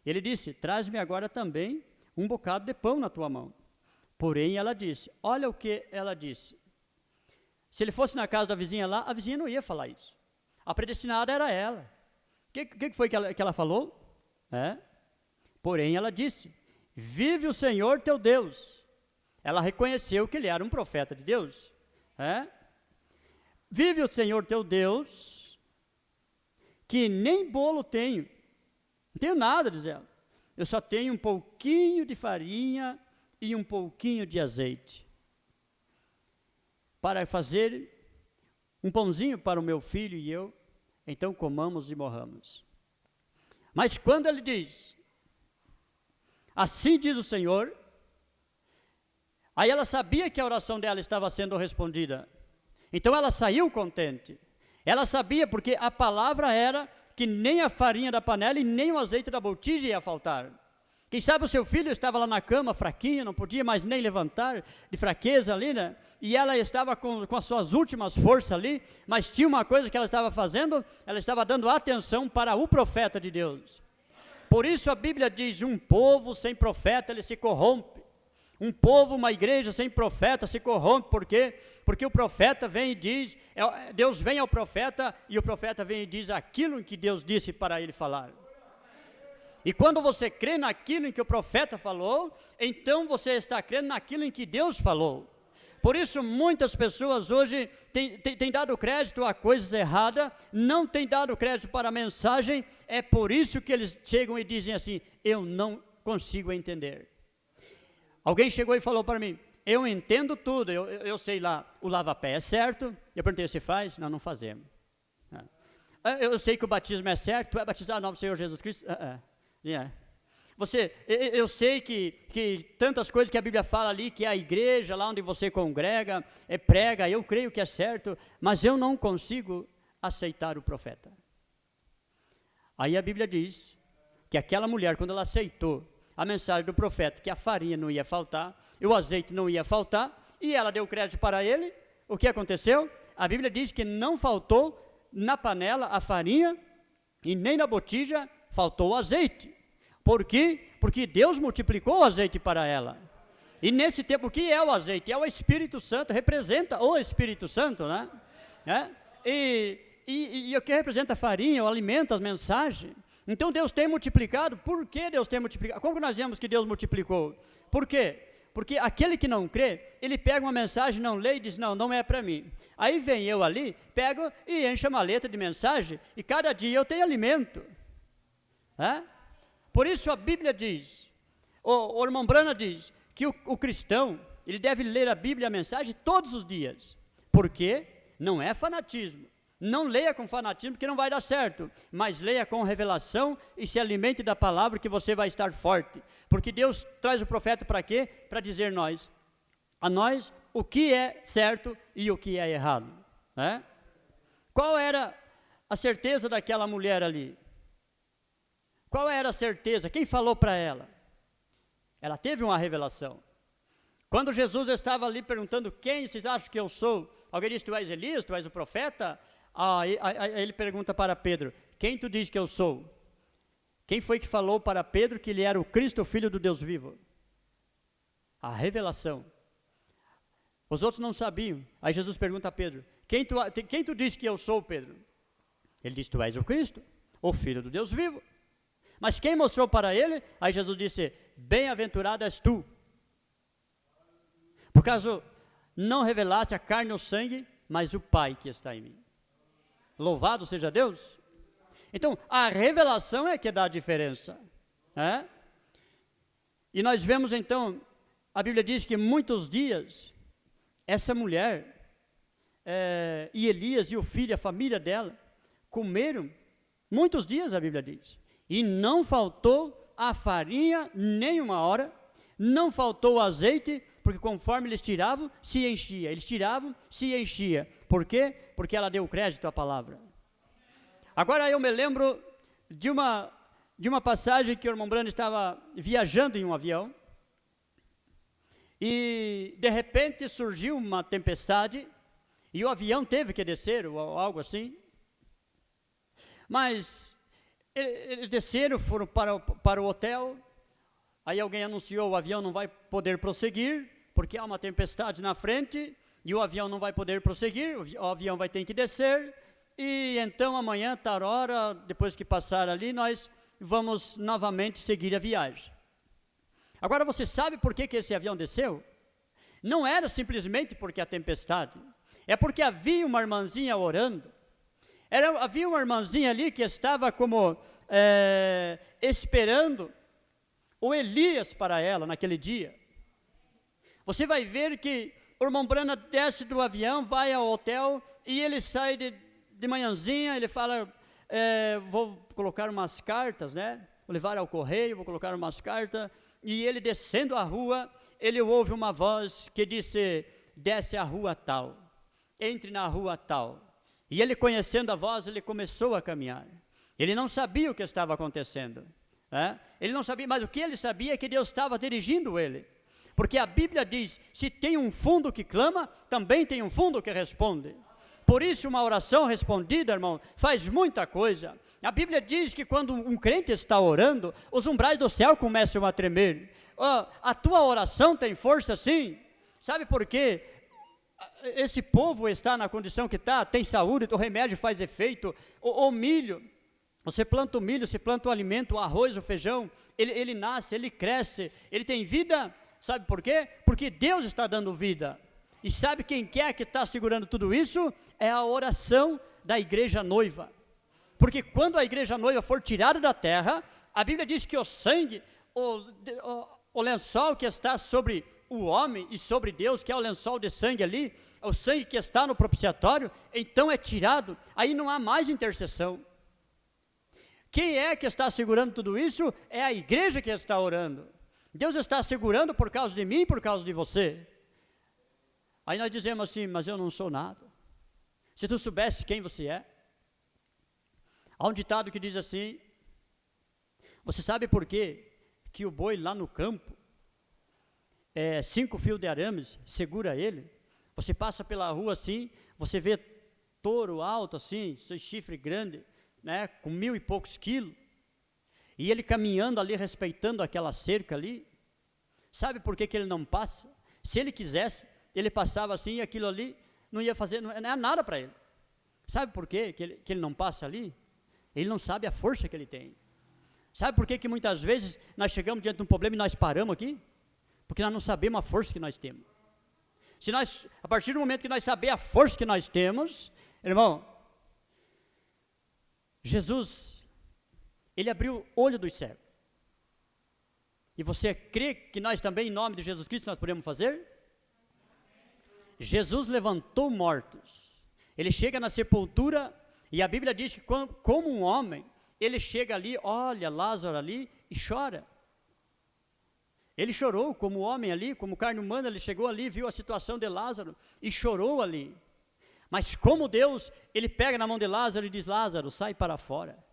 [SPEAKER 1] Ele disse: traz-me agora também um bocado de pão na tua mão. Porém ela disse, olha o que ela disse. Se ele fosse na casa da vizinha lá, a vizinha não ia falar isso. A predestinada era ela. O que foi que ela falou? Porém ela disse, vive o Senhor teu Deus. Ela reconheceu que ele era um profeta de Deus. Vive o Senhor teu Deus, que nem bolo tenho. Não tenho nada, diz ela. Eu só tenho um pouquinho de farinha e um pouquinho de azeite, para fazer um pãozinho para o meu filho e eu, então comamos e morramos. Mas quando ele diz, assim diz o Senhor, aí ela sabia que a oração dela estava sendo respondida, então ela saiu contente. Ela sabia, porque a palavra era que nem a farinha da panela e nem o azeite da botija ia faltar. Quem sabe o seu filho estava lá na cama, fraquinho, não podia mais nem levantar, de fraqueza ali, né? E ela estava com as suas últimas forças ali, mas tinha uma coisa que ela estava fazendo, ela estava dando atenção para o profeta de Deus. Por isso a Bíblia diz, um povo sem profeta, ele se corrompe. Um povo, uma igreja sem profeta se corrompe. Por quê? Porque o profeta vem e diz, Deus vem ao profeta, e o profeta vem e diz aquilo que Deus disse para ele falar. E quando você crê naquilo em que o profeta falou, então você está crendo naquilo em que Deus falou. Por isso muitas pessoas hoje têm dado crédito a coisas erradas, não têm dado crédito para a mensagem, é por isso que eles chegam e dizem assim, eu não consigo entender. Alguém chegou e falou para mim, eu entendo tudo, eu sei lá, o lava-pé é certo, eu perguntei, você faz? Não fazemos. Eu sei que o batismo é certo, tu é batizado no nome do Senhor Jesus Cristo? Eu sei que tantas coisas que a Bíblia fala ali, que é a igreja, lá onde você congrega, prega, eu creio que é certo, mas eu não consigo aceitar o profeta. Aí a Bíblia diz que aquela mulher, quando ela aceitou a mensagem do profeta, que a farinha não ia faltar, e o azeite não ia faltar, e ela deu crédito para ele, o que aconteceu? A Bíblia diz que não faltou na panela a farinha, e nem na botija faltou o azeite. Por quê? Porque Deus multiplicou o azeite para ela. E nesse tempo, o que é o azeite? É o Espírito Santo, representa o Espírito Santo, né? E o que representa a farinha, o alimento, as mensagens. Então Deus tem multiplicado. Por que Deus tem multiplicado? Como que nós vemos que Deus multiplicou? Por quê? Porque aquele que não crê, ele pega uma mensagem, não lê e diz, não é para mim. Aí vem eu ali, pego e encho a maleta de mensagem, e cada dia eu tenho alimento. Por isso a Bíblia diz, o irmão Brana diz, que o cristão, ele deve ler a Bíblia e a mensagem todos os dias. Por quê? Não é fanatismo. Não leia com fanatismo, que não vai dar certo, mas leia com revelação e se alimente da palavra, que você vai estar forte. Porque Deus traz o profeta para quê? Para dizer a nós o que é certo e o que é errado. Qual era a certeza daquela mulher ali? Qual era a certeza? Quem falou para ela? Ela teve uma revelação. Quando Jesus estava ali perguntando, quem vocês acham que eu sou? Alguém disse, tu és Elias, tu és o profeta? Aí ele pergunta para Pedro, quem tu diz que eu sou? Quem foi que falou para Pedro que ele era o Cristo, o Filho do Deus vivo? A revelação. Os outros não sabiam. Aí Jesus pergunta a Pedro, quem tu diz que eu sou, Pedro? Ele diz, tu és o Cristo, o Filho do Deus vivo. Mas quem mostrou para ele? Aí Jesus disse, bem-aventurado és tu. Por causa não revelaste a carne ou sangue, mas o Pai que está em mim. Louvado seja Deus. Então, a revelação é que dá a diferença. Né? E nós vemos então, a Bíblia diz que muitos dias, essa mulher, e Elias e o filho, a família dela, comeram, muitos dias a Bíblia diz, e não faltou a farinha nem uma hora, não faltou o azeite, porque conforme eles tiravam, se enchia, eles tiravam, se enchia. Por quê? Porque ela deu crédito à palavra. Agora eu me lembro de uma passagem que o irmão Brando estava viajando em um avião, e de repente surgiu uma tempestade, e o avião teve que descer, ou algo assim. Mas eles desceram, foram para o hotel, aí alguém anunciou: o avião não vai poder prosseguir, porque há uma tempestade na frente, e o avião não vai poder prosseguir, o avião vai ter que descer, e então amanhã, tal hora, depois que passar ali, nós vamos novamente seguir a viagem. Agora você sabe por que esse avião desceu? Não era simplesmente porque a tempestade, é porque havia uma irmãzinha orando, havia uma irmãzinha ali que estava como esperando o Elias para ela naquele dia. Você vai ver que o irmão Brana desce do avião, vai ao hotel, e ele sai de manhãzinha, ele fala: vou colocar umas cartas, né? Vou levar ao correio, vou colocar umas cartas. E ele descendo a rua, ele ouve uma voz que disse: desce a rua tal, entre na rua tal. E ele, conhecendo a voz, ele começou a caminhar. Ele não sabia o que estava acontecendo, né? Ele não sabia, mas o que ele sabia é que Deus estava dirigindo ele. Porque a Bíblia diz: se tem um fundo que clama, também tem um fundo que responde. Por isso, uma oração respondida, irmão, faz muita coisa. A Bíblia diz que quando um crente está orando, os umbrais do céu começam a tremer. A tua oração tem força, sim. Sabe por quê? Esse povo está na condição que está, tem saúde, o remédio faz efeito. O milho, você planta o milho, você planta o alimento, o arroz, o feijão, ele nasce, ele cresce, ele tem vida. Sabe por quê? Porque Deus está dando vida. E sabe quem quer que está segurando tudo isso? É a oração da igreja noiva. Porque quando a igreja noiva for tirada da terra, a Bíblia diz que o sangue, o lençol que está sobre o homem e sobre Deus, que é o lençol de sangue ali, o sangue que está no propiciatório, então é tirado, aí não há mais intercessão. Quem é que está segurando tudo isso? É a igreja que está orando. Deus está segurando por causa de mim e por causa de você. Aí nós dizemos assim: mas eu não sou nada. Se tu soubesse quem você é. Há um ditado que diz assim: você sabe por quê que o boi lá no campo, 5 fios de arames, segura ele? Você passa pela rua assim, você vê touro alto assim, seu chifre grande, né, com 1000 e poucos quilos, e ele caminhando ali, respeitando aquela cerca ali. Sabe por que ele não passa? Se ele quisesse, ele passava assim, e aquilo ali não ia fazer, não é nada para ele. Sabe por quê que ele não passa ali? Ele não sabe a força que ele tem. Sabe por que muitas vezes nós chegamos diante de um problema e nós paramos aqui? Porque nós não sabemos a força que nós temos. Se nós, a partir do momento que nós sabemos a força que nós temos, irmão, Jesus, ele abriu o olho dos cegos. E você crê que nós também, em nome de Jesus Cristo, nós podemos fazer? Jesus levantou mortos. Ele chega na sepultura, e a Bíblia diz que como um homem, ele chega ali, olha Lázaro ali e chora. Ele chorou como homem ali, como carne humana, ele chegou ali, viu a situação de Lázaro e chorou ali. Mas como Deus, ele pega na mão de Lázaro e diz: Lázaro, sai para fora.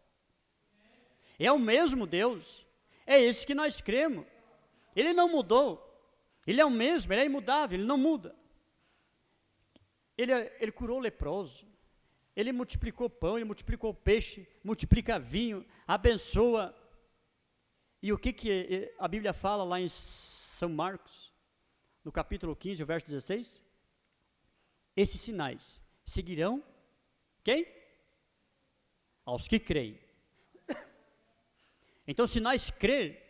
[SPEAKER 1] É o mesmo Deus, é esse que nós cremos. Ele não mudou, ele é o mesmo, ele é imutável, ele não muda. Ele curou o leproso, ele multiplicou pão, ele multiplicou peixe, multiplica vinho, abençoa. E o que a Bíblia fala lá em São Marcos, no capítulo 15, o verso 16? Esses sinais seguirão quem? Aos que creem. Então, se nós crer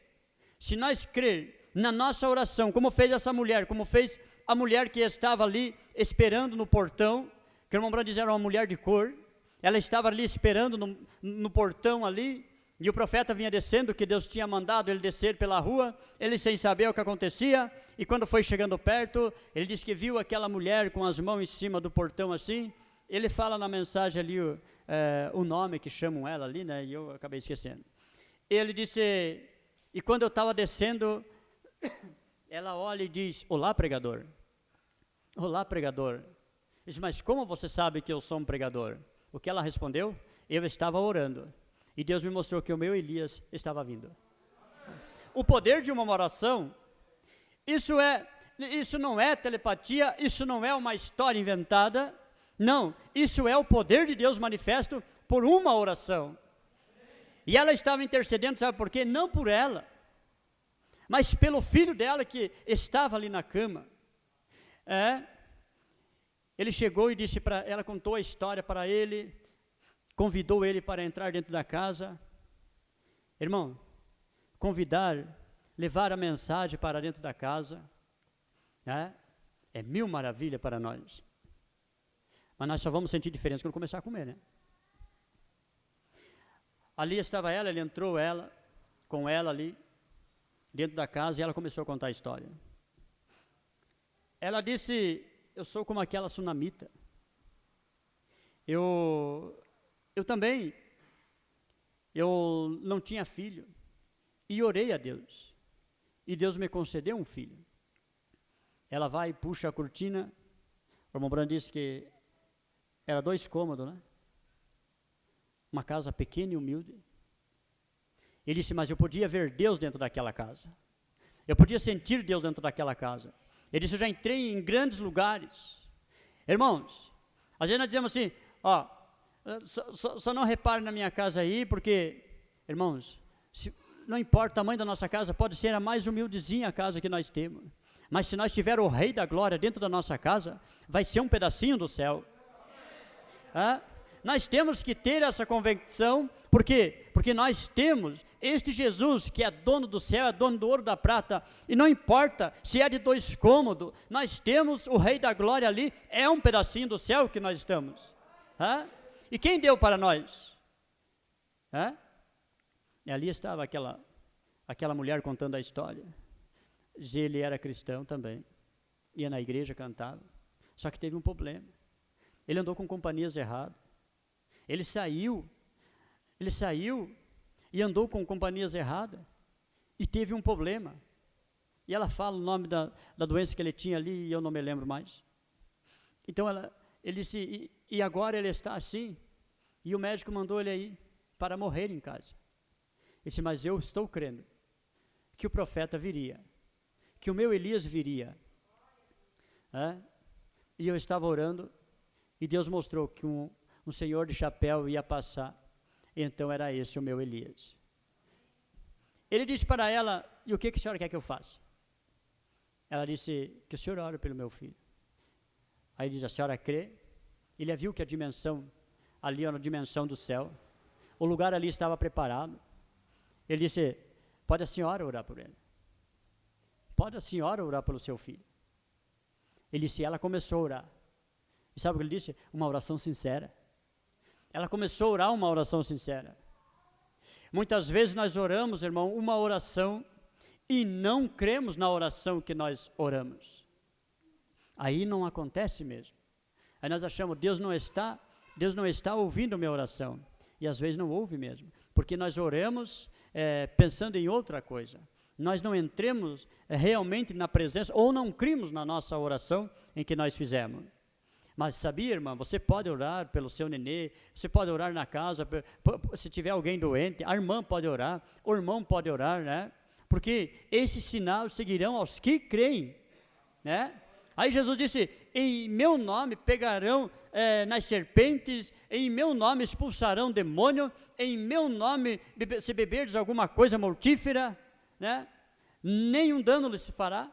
[SPEAKER 1] na nossa oração, como fez essa mulher, como fez a mulher que estava ali esperando no portão, que o irmão Branham diz era uma mulher de cor, ela estava ali esperando no portão ali, e o profeta vinha descendo, que Deus tinha mandado ele descer pela rua, ele sem saber o que acontecia, e quando foi chegando perto, ele disse que viu aquela mulher com as mãos em cima do portão assim, ele fala na mensagem ali o nome que chamam ela ali, né, e eu acabei esquecendo. Ele disse, e quando eu estava descendo, ela olha e diz, olá pregador, olá pregador. Diz, mas como você sabe que eu sou um pregador? O que ela respondeu? Eu estava orando. E Deus me mostrou que o meu Elias estava vindo. O poder de uma oração, isso não é telepatia, isso não é uma história inventada, não, isso é o poder de Deus manifesto por uma oração. E ela estava intercedendo, sabe por quê? Não por ela, mas pelo filho dela que estava ali na cama. Ele chegou e disse para ela, contou a história para ele, convidou ele para entrar dentro da casa. Irmão, convidar, levar a mensagem para dentro da casa, é mil maravilhas para nós. Mas nós só vamos sentir diferença quando começar a comer, né? Ali estava ela, ele entrou com ela ali, dentro da casa, e ela começou a contar a história. Ela disse, eu sou como aquela sunamita. Eu também, eu não tinha filho, e orei a Deus, e Deus me concedeu um filho. Ela vai e puxa a cortina, o irmão Branham disse que era 2 cômodos, né? Uma casa pequena e humilde. Ele disse, mas eu podia ver Deus dentro daquela casa, eu podia sentir Deus dentro daquela casa. Ele disse, eu já entrei em grandes lugares. Irmãos, às vezes nós dizemos assim, só não repare na minha casa aí, porque, irmãos, não importa o tamanho da nossa casa, pode ser a mais humildezinha a casa que nós temos, mas se nós tiver o Rei da Glória dentro da nossa casa, vai ser um pedacinho do céu. Nós temos que ter essa convicção, por quê? Porque nós temos este Jesus que é dono do céu, é dono do ouro, da prata, e não importa se é de 2 cômodos, nós temos o Rei da Glória ali, é um pedacinho do céu que nós estamos. E quem deu para nós? E ali estava aquela mulher contando a história. Ele era cristão também, ia na igreja, cantava, só que teve um problema. Ele andou com companhias erradas. Ele saiu e andou com companhias erradas e teve um problema. E ela fala o nome da doença que ele tinha ali e eu não me lembro mais. Então ele disse, e agora ele está assim, e o médico mandou ele aí para morrer em casa. Ele disse, mas eu estou crendo que o profeta viria, que o meu Elias viria. E eu estava orando, e Deus mostrou que um senhor de chapéu ia passar, então era esse o meu Elias. Ele disse para ela, e o que a senhora quer que eu faça? Ela disse, que o senhor ore pelo meu filho. Aí diz, a senhora crê? Ele viu que a dimensão, ali era a dimensão do céu, o lugar ali estava preparado. Ele disse, pode a senhora orar por ele? Pode a senhora orar pelo seu filho? Ele disse, ela começou a orar. E sabe o que ele disse? Uma oração sincera. Ela começou a orar uma oração sincera. Muitas vezes nós oramos, irmão, uma oração e não cremos na oração que nós oramos. Aí não acontece mesmo. Aí nós achamos, Deus não está ouvindo minha oração. E às vezes não ouve mesmo, porque nós oramos pensando em outra coisa. Nós não entremos realmente na presença, ou não cremos na nossa oração em que nós fizemos. Mas sabia, irmã, você pode orar pelo seu nenê, você pode orar na casa, se tiver alguém doente, a irmã pode orar, o irmão pode orar, né? Porque esses sinais seguirão aos que creem, né? Aí Jesus disse, em meu nome pegarão nas serpentes, em meu nome expulsarão demônio, em meu nome, se beberdes alguma coisa mortífera, né? Nenhum dano lhes se fará.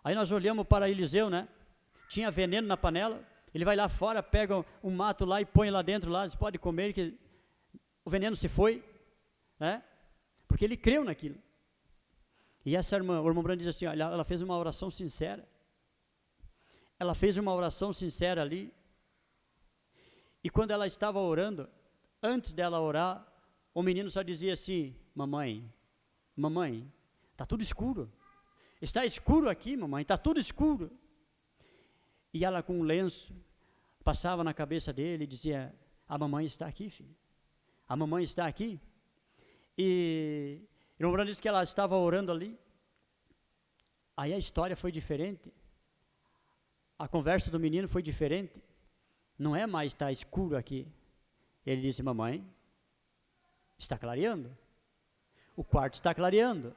[SPEAKER 1] Aí nós olhamos para Eliseu, né? Tinha veneno na panela, ele vai lá fora, pega um mato lá e põe lá dentro, lá, diz, pode comer, que o veneno se foi, né? Porque ele creu naquilo. E essa irmã, o irmão Branham diz assim, olha, ela fez uma oração sincera. Ela fez uma oração sincera ali. E quando ela estava orando, antes dela orar, o menino só dizia assim, mamãe, está tudo escuro. Está escuro aqui, mamãe, está tudo escuro. E ela com um lenço, passava na cabeça dele e dizia, a mamãe está aqui, filho. A mamãe está aqui. E o irmão Branham disse que ela estava orando ali. Aí a história foi diferente. A conversa do menino foi diferente. Não é mais está escuro aqui. Ele disse, mamãe, está clareando. O quarto está clareando.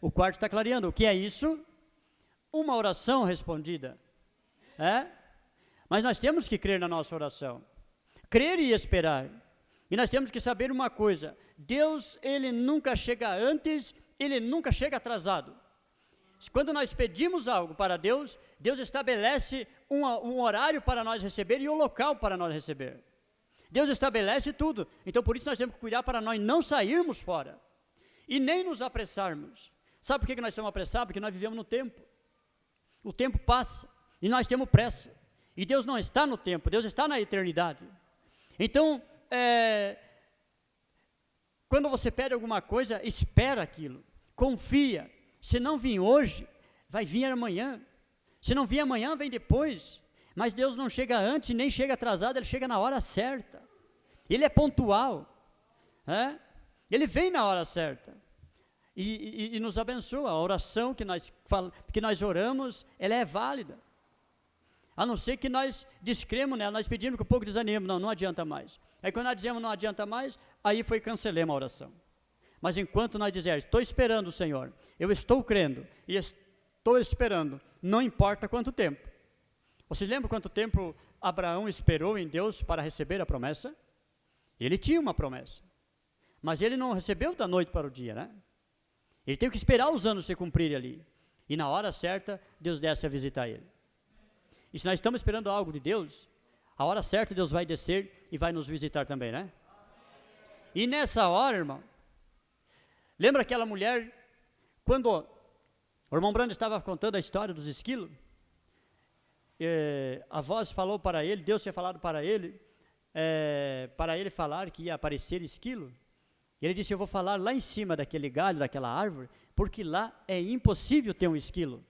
[SPEAKER 1] O quarto está clareando. O que é isso? Uma oração respondida. Mas nós temos que crer na nossa oração. Crer e esperar. E nós temos que saber uma coisa. Deus, Ele nunca chega antes, Ele nunca chega atrasado. Quando nós pedimos algo para Deus, Deus estabelece um horário para nós receber e um local para nós receber. Deus estabelece tudo. Então, por isso nós temos que cuidar para nós não sairmos fora. E nem nos apressarmos. Sabe por que nós estamos apressados? Porque nós vivemos no tempo. O tempo passa e nós temos pressa. E Deus não está no tempo, Deus está na eternidade. Então, quando você pede alguma coisa, espera aquilo. Confia. Se não vir hoje, vai vir amanhã. Se não vir amanhã, vem depois. Mas Deus não chega antes, nem chega atrasado, Ele chega na hora certa. Ele é pontual. Ele vem na hora certa. E nos abençoa. A oração que nós oramos, ela é válida. A não ser que nós descremos nela, nós pedimos com um pouco de desânimo, não adianta mais. Aí quando nós dizemos não adianta mais, aí cancelemos a oração. Mas enquanto nós dizermos, estou esperando o Senhor, eu estou crendo e estou esperando, não importa quanto tempo. Vocês lembram quanto tempo Abraão esperou em Deus para receber a promessa? Ele tinha uma promessa, mas ele não recebeu da noite para o dia, né? Ele teve que esperar os anos se cumprirem ali. E na hora certa, Deus desce a visitar ele. E se nós estamos esperando algo de Deus, a hora certa Deus vai descer e vai nos visitar também, né? E nessa hora, irmão, lembra aquela mulher, quando o irmão Branham estava contando a história dos esquilos, a voz falou para ele, Deus tinha falado para ele falar que ia aparecer esquilo. E ele disse, eu vou falar lá em cima daquele galho, daquela árvore, porque lá é impossível ter um esquilo.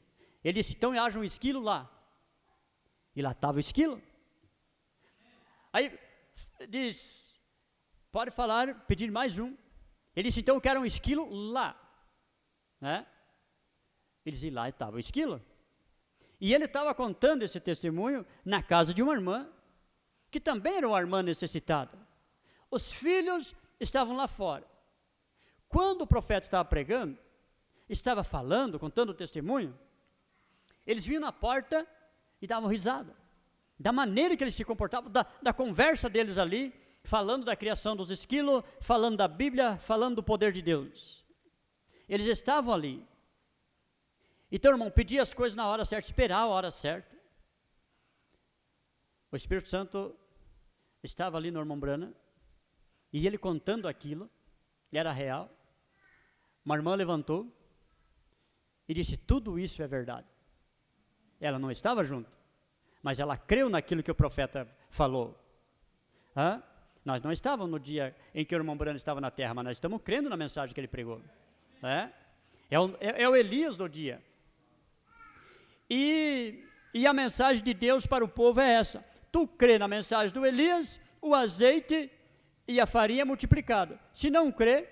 [SPEAKER 1] Ele disse, então haja um esquilo lá. E lá estava o esquilo. Aí diz, pode falar, pedir mais um. Ele disse, então eu quero um esquilo lá. Né? Ele disse, lá estava o esquilo. E ele estava contando esse testemunho na casa de uma irmã, que também era uma irmã necessitada. Os filhos estavam lá fora. Quando o profeta estava pregando, estava falando, contando o testemunho, eles vinham na porta e davam risada, da maneira que eles se comportavam, da conversa deles ali, falando da criação dos esquilos, falando da Bíblia, falando do poder de Deus. Eles estavam ali. Então, irmão, pedir as coisas na hora certa, esperar a hora certa. O Espírito Santo estava ali no irmão Branham, e ele contando aquilo, era real. Uma irmã levantou e disse, tudo isso é verdade. Ela não estava junto, mas ela creu naquilo que o profeta falou. Nós não estávamos no dia em que o irmão Branham estava na terra, mas nós estamos crendo na mensagem que ele pregou. É o Elias do dia. E a mensagem de Deus para o povo é essa. Tu crê na mensagem do Elias, o azeite e a farinha multiplicado. Se não crê,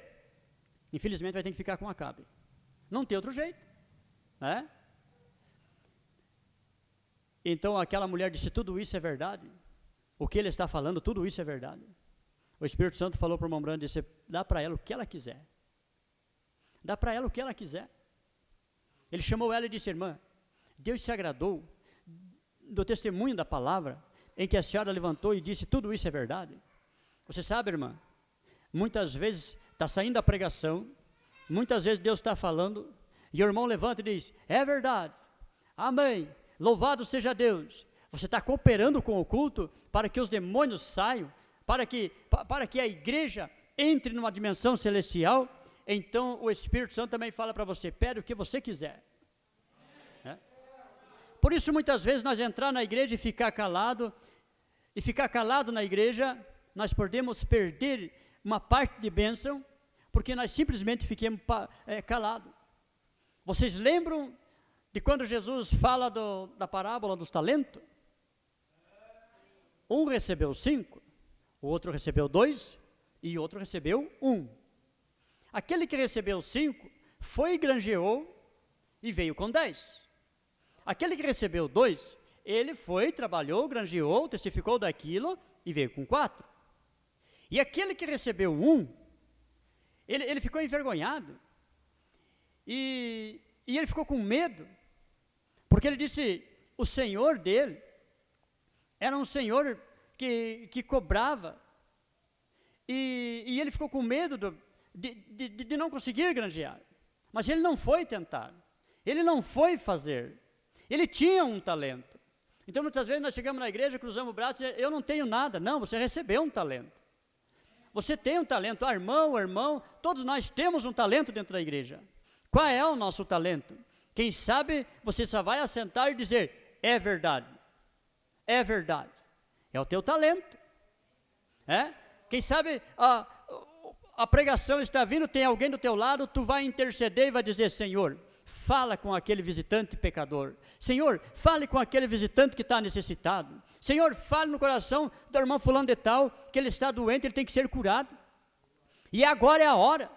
[SPEAKER 1] infelizmente vai ter que ficar com Acabe. Não tem outro jeito. Então aquela mulher disse, tudo isso é verdade. O que ele está falando, tudo isso é verdade. O Espírito Santo falou para o irmão Branham, disse, dá para ela o que ela quiser. Dá para ela o que ela quiser. Ele chamou ela e disse, irmã, Deus se agradou do testemunho da palavra, em que a senhora levantou e disse, tudo isso é verdade. Você sabe, irmã, muitas vezes está saindo a pregação, muitas vezes Deus está falando, e o irmão levanta e diz, é verdade, amém, louvado seja Deus. Você está cooperando com o culto para que os demônios saiam, para que a igreja entre numa dimensão celestial. então o Espírito Santo também fala para você, pede o que você quiser. Por isso muitas vezes nós entrar na igreja e ficar calado na igreja, nós podemos perder uma parte de bênção, porque nós simplesmente ficamos calados. Vocês lembram de quando Jesus fala da parábola dos talentos? Um recebeu 5, o outro recebeu 2 e o outro recebeu 1. Aquele que recebeu 5 foi, granjeou e veio com 10. Aquele que recebeu 2, ele foi, trabalhou, granjeou, testificou daquilo e veio com 4. E aquele que recebeu 1, ele ficou envergonhado. E ele ficou com medo, porque ele disse, o senhor dele era um senhor que cobrava. E ele ficou com medo de não conseguir granjear. Mas ele não foi tentar, ele não foi fazer. Ele tinha um talento. Então muitas vezes nós chegamos na igreja, cruzamos o braço e eu não tenho nada. Não, você recebeu um talento. Você tem um talento, irmão, todos nós temos um talento dentro da igreja. Qual é o nosso talento? Quem sabe você só vai assentar e dizer, é verdade. É verdade. É o teu talento. Quem sabe a pregação está vindo, tem alguém do teu lado, tu vai interceder e vai dizer, Senhor, fala com aquele visitante pecador. Senhor, fale com aquele visitante que está necessitado. Senhor, fale no coração do irmão fulano de tal, que ele está doente, ele tem que ser curado. E agora é a hora.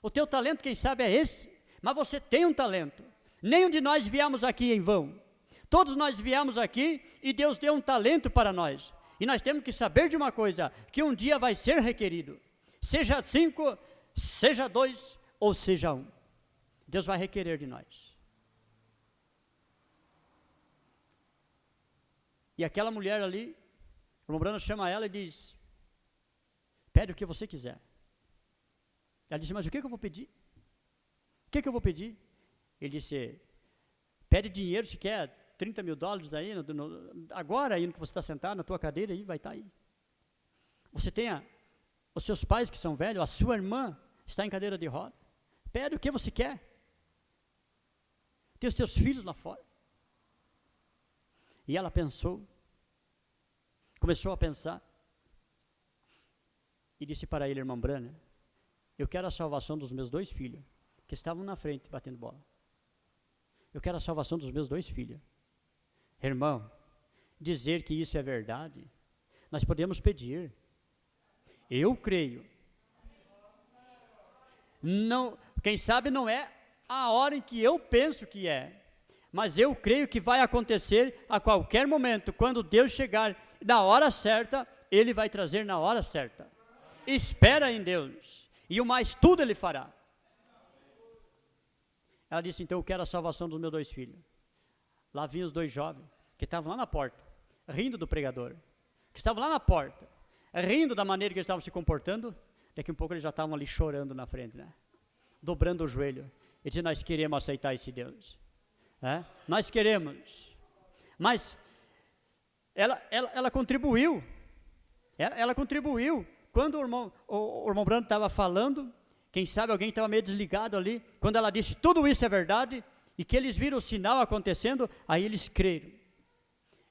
[SPEAKER 1] O teu talento, quem sabe, é esse. Mas você tem um talento. Nenhum de nós viemos aqui em vão. Todos nós viemos aqui e Deus deu um talento para nós. E nós temos que saber de uma coisa, que um dia vai ser requerido. Seja 5, seja 2 ou seja 1. Deus vai requerer de nós. E aquela mulher ali, o irmão Brano chama ela e diz, pede o que você quiser. Ela disse, mas o que eu vou pedir? O que eu vou pedir? Ele disse, pede dinheiro se quer, $30 mil aí, agora aí no que você está sentado na tua cadeira, aí vai estar aí. Você tem os seus pais que são velhos, a sua irmã está em cadeira de roda. Pede o que você quer. Tem os teus filhos lá fora. E ela pensou, começou a pensar, e disse para ele, irmão Branham, eu quero a salvação dos meus 2 filhos, que estavam na frente batendo bola. Eu quero a salvação dos meus 2 filhos. Irmão, dizer que isso é verdade, nós podemos pedir. Eu creio. Não, quem sabe não é a hora em que eu penso que é, mas eu creio que vai acontecer a qualquer momento. Quando Deus chegar na hora certa, Ele vai trazer na hora certa. Espera em Deus, e o mais tudo Ele fará. Ela disse, então eu quero a salvação dos meus 2 filhos. Lá vinham os 2 jovens, que estavam lá na porta, rindo do pregador, que estavam lá na porta, rindo da maneira que eles estavam se comportando. Daqui a pouco eles já estavam ali chorando na frente, dobrando o joelho, e dizendo, nós queremos aceitar esse Deus. Nós queremos. Mas ela contribuiu. Ela contribuiu. Quando o irmão Brando estava falando, quem sabe alguém estava meio desligado ali, quando ela disse, tudo isso é verdade, e que eles viram o sinal acontecendo, aí eles creram.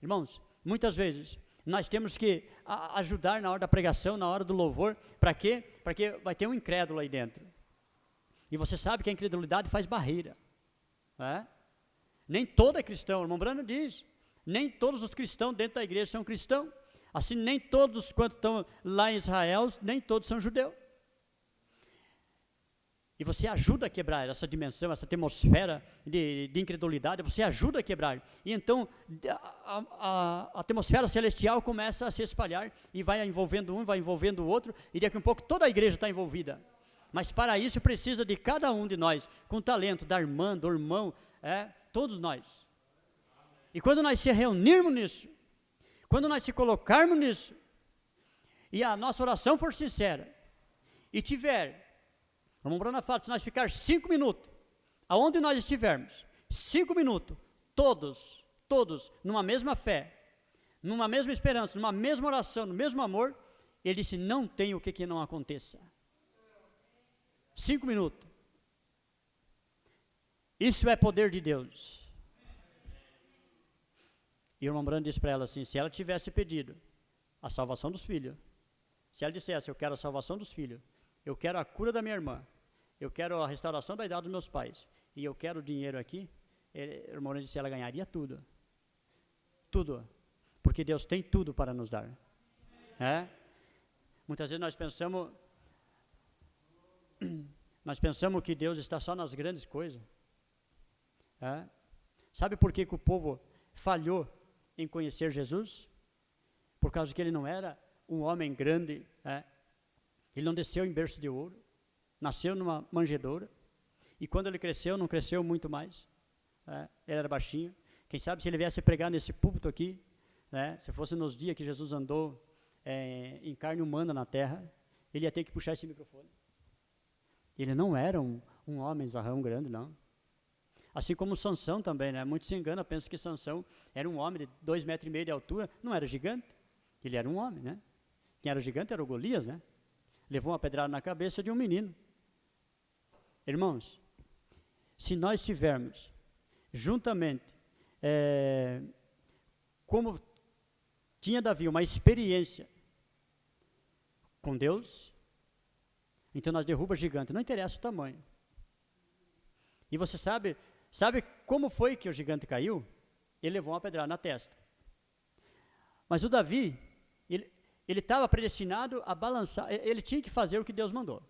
[SPEAKER 1] Irmãos, muitas vezes, nós temos que ajudar na hora da pregação, na hora do louvor. Para quê? Porque vai ter um incrédulo aí dentro. E você sabe que a incredulidade faz barreira. Nem todo é cristão, o irmão Brano diz. Nem todos os cristãos dentro da igreja são cristãos. Assim, nem todos quanto estão lá em Israel, nem todos são judeus. E você ajuda a quebrar essa dimensão, essa atmosfera de incredulidade, você ajuda a quebrar. E então a atmosfera celestial começa a se espalhar e vai envolvendo um, vai envolvendo o outro, e daqui a um pouco toda a igreja está envolvida. Mas para isso precisa de cada um de nós, com talento, da irmã, do irmão, todos nós. E quando nós se reunirmos nisso, quando nós se colocarmos nisso, e a nossa oração for sincera, e tiver... O irmão Brana fala, se nós ficar 5 minutos, aonde nós estivermos, 5 minutos, todos, numa mesma fé, numa mesma esperança, numa mesma oração, no mesmo amor, ele disse, não tem o que não aconteça. 5 minutos. Isso é poder de Deus. E o irmão Brando disse para ela assim, se ela tivesse pedido a salvação dos filhos, se ela dissesse, eu quero a salvação dos filhos, eu quero a cura da minha irmã, eu quero a restauração da idade dos meus pais, e eu quero o dinheiro aqui, o irmão Brando disse, ela ganharia tudo. Tudo. Porque Deus tem tudo para nos dar. Muitas vezes nós pensamos que Deus está só nas grandes coisas. Sabe por que o povo falhou em conhecer Jesus? Por causa que ele não era um homem grande, ele não desceu em berço de ouro, nasceu numa manjedoura, e quando ele cresceu, não cresceu muito mais, ele era baixinho. Quem sabe se ele viesse pregar nesse púlpito aqui, se fosse nos dias que Jesus andou em carne humana na terra, ele ia ter que puxar esse microfone. Ele não era um homem zarrão grande, não. Assim como Sansão também, muitos se enganam, pensam que Sansão era um homem de 2,5 metros de altura, não era gigante, ele era um homem, Quem era gigante era o Golias, Levou uma pedrada na cabeça de um menino. Irmãos, se nós tivermos juntamente, como tinha Davi, uma experiência com Deus, então nós derrubamos gigante, não interessa o tamanho. E você sabe como foi que o gigante caiu? Ele levou uma pedrada na testa. Mas o Davi, ele estava predestinado a balançar, ele tinha que fazer o que Deus mandou.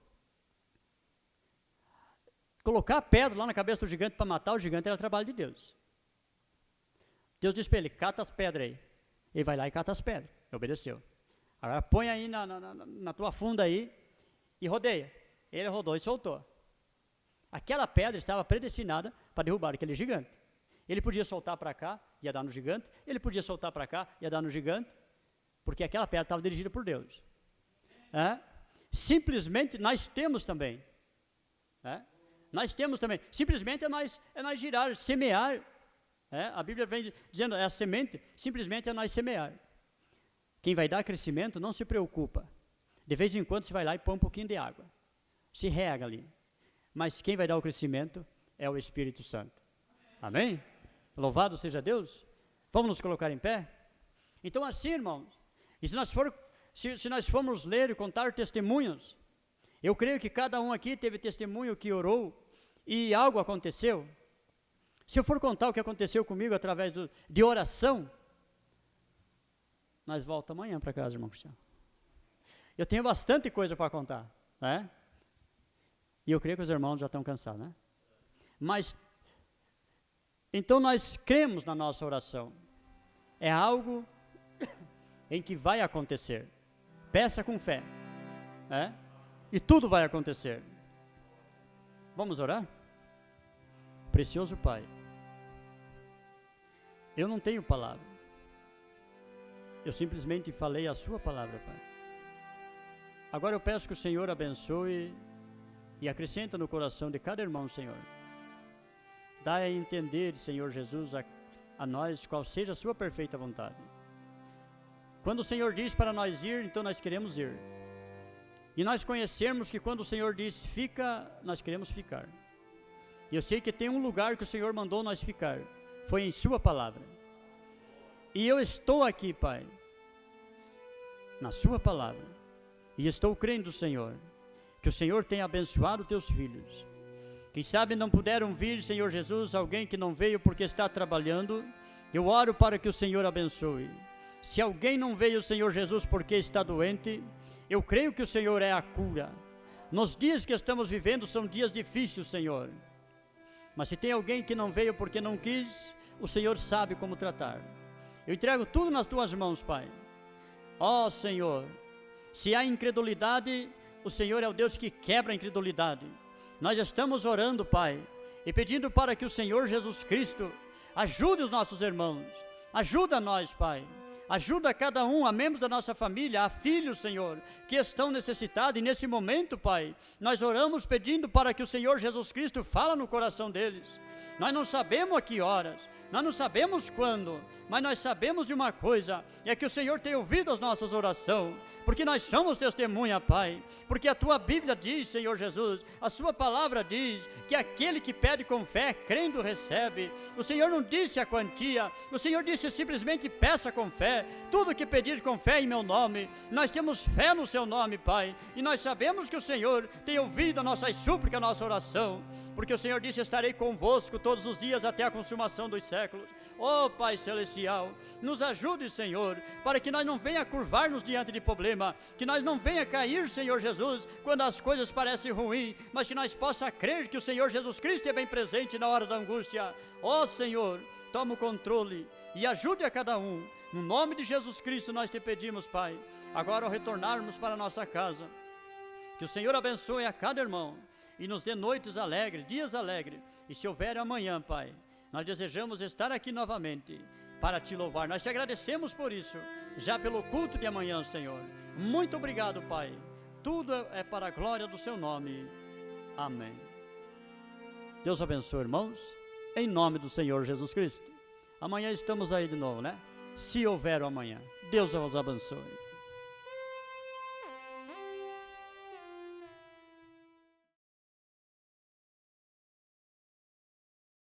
[SPEAKER 1] Colocar a pedra lá na cabeça do gigante para matar o gigante era trabalho de Deus. Deus disse para ele, cata as pedras aí. Ele vai lá e cata as pedras. Ele obedeceu. Agora põe aí na tua funda aí e rodeia. Ele rodou e soltou. Aquela pedra estava predestinada para derrubar aquele gigante. Ele podia soltar para cá, ia dar no gigante. Ele podia soltar para cá, ia dar no gigante. Porque aquela pedra estava dirigida por Deus. Simplesmente nós temos também. Nós temos também. Simplesmente é nós girar, semear. A Bíblia vem dizendo, é a semente, simplesmente é nós semear. Quem vai dar crescimento não se preocupa. De vez em quando você vai lá e põe um pouquinho de água. Se rega ali. Mas quem vai dar o crescimento é o Espírito Santo. Amém? Louvado seja Deus. Vamos nos colocar em pé? Então assim, irmãos, e se nós formos ler e contar testemunhos, eu creio que cada um aqui teve testemunho que orou e algo aconteceu. Se eu for contar o que aconteceu comigo através de oração, nós voltamos amanhã para casa, irmão Cristiano. Eu tenho bastante coisa para contar, E eu creio que os irmãos já estão cansados, Mas, então nós cremos na nossa oração. É algo em que vai acontecer. Peça com fé, E tudo vai acontecer. Vamos orar? Precioso Pai, eu não tenho palavra. Eu simplesmente falei a sua palavra, Pai. Agora eu peço que o Senhor abençoe e acrescenta no coração de cada irmão, Senhor. Dai a entender, Senhor Jesus, a nós qual seja a sua perfeita vontade. Quando o Senhor diz para nós ir, então nós queremos ir. E nós conhecermos que quando o Senhor diz fica, nós queremos ficar. E eu sei que tem um lugar que o Senhor mandou nós ficar. Foi em sua palavra. E eu estou aqui, Pai, na sua palavra. E estou crendo, Senhor, que o Senhor tenha abençoado teus filhos. Quem sabe não puderam vir, Senhor Jesus, alguém que não veio porque está trabalhando. Eu oro para que o Senhor abençoe. Se alguém não veio, Senhor Jesus, porque está doente, eu creio que o Senhor é a cura. Nos dias que estamos vivendo são dias difíceis, Senhor. Mas se tem alguém que não veio porque não quis, o Senhor sabe como tratar. Eu entrego tudo nas tuas mãos, Pai. Ó Senhor, se há incredulidade, o Senhor é o Deus que quebra a incredulidade. Nós estamos orando, Pai, e pedindo para que o Senhor Jesus Cristo ajude os nossos irmãos. Ajuda nós, Pai. Ajuda cada um, a membros da nossa família, a filhos, Senhor, que estão necessitados. E nesse momento, Pai, nós oramos pedindo para que o Senhor Jesus Cristo fale no coração deles. Nós não sabemos a que horas, nós não sabemos quando, mas nós sabemos de uma coisa, é que o Senhor tem ouvido as nossas orações. porque nós somos testemunha, Pai, porque a Tua Bíblia diz, Senhor Jesus, a Sua palavra diz que aquele que pede com fé, crendo, recebe. O Senhor não disse a quantia, o Senhor disse simplesmente peça com fé, tudo que pedir com fé em meu nome. Nós temos fé no Seu nome, Pai, e nós sabemos que o Senhor tem ouvido a nossa súplica, a nossa oração, porque o Senhor disse, estarei convosco todos os dias até a consumação dos séculos. Ó Pai Celestial, nos ajude, Senhor, para que nós não venha curvar-nos diante de problema, que nós não venha cair, Senhor Jesus, quando as coisas parecem ruins, mas que nós possa crer que o Senhor Jesus Cristo é bem presente na hora da angústia. Ó Senhor, toma o controle e ajude a cada um. No nome de Jesus Cristo nós te pedimos, Pai. Agora, ao retornarmos para a nossa casa, que o Senhor abençoe a cada irmão e nos dê noites alegres, dias alegres. E se houver amanhã, Pai, nós desejamos estar aqui novamente para te louvar. Nós te agradecemos por isso, já pelo culto de amanhã, Senhor. Muito obrigado, Pai. Tudo é para a glória do Seu nome. Amém. Deus abençoe, irmãos, em nome do Senhor Jesus Cristo. Amanhã estamos aí de novo, né? Se houver amanhã. Deus os abençoe.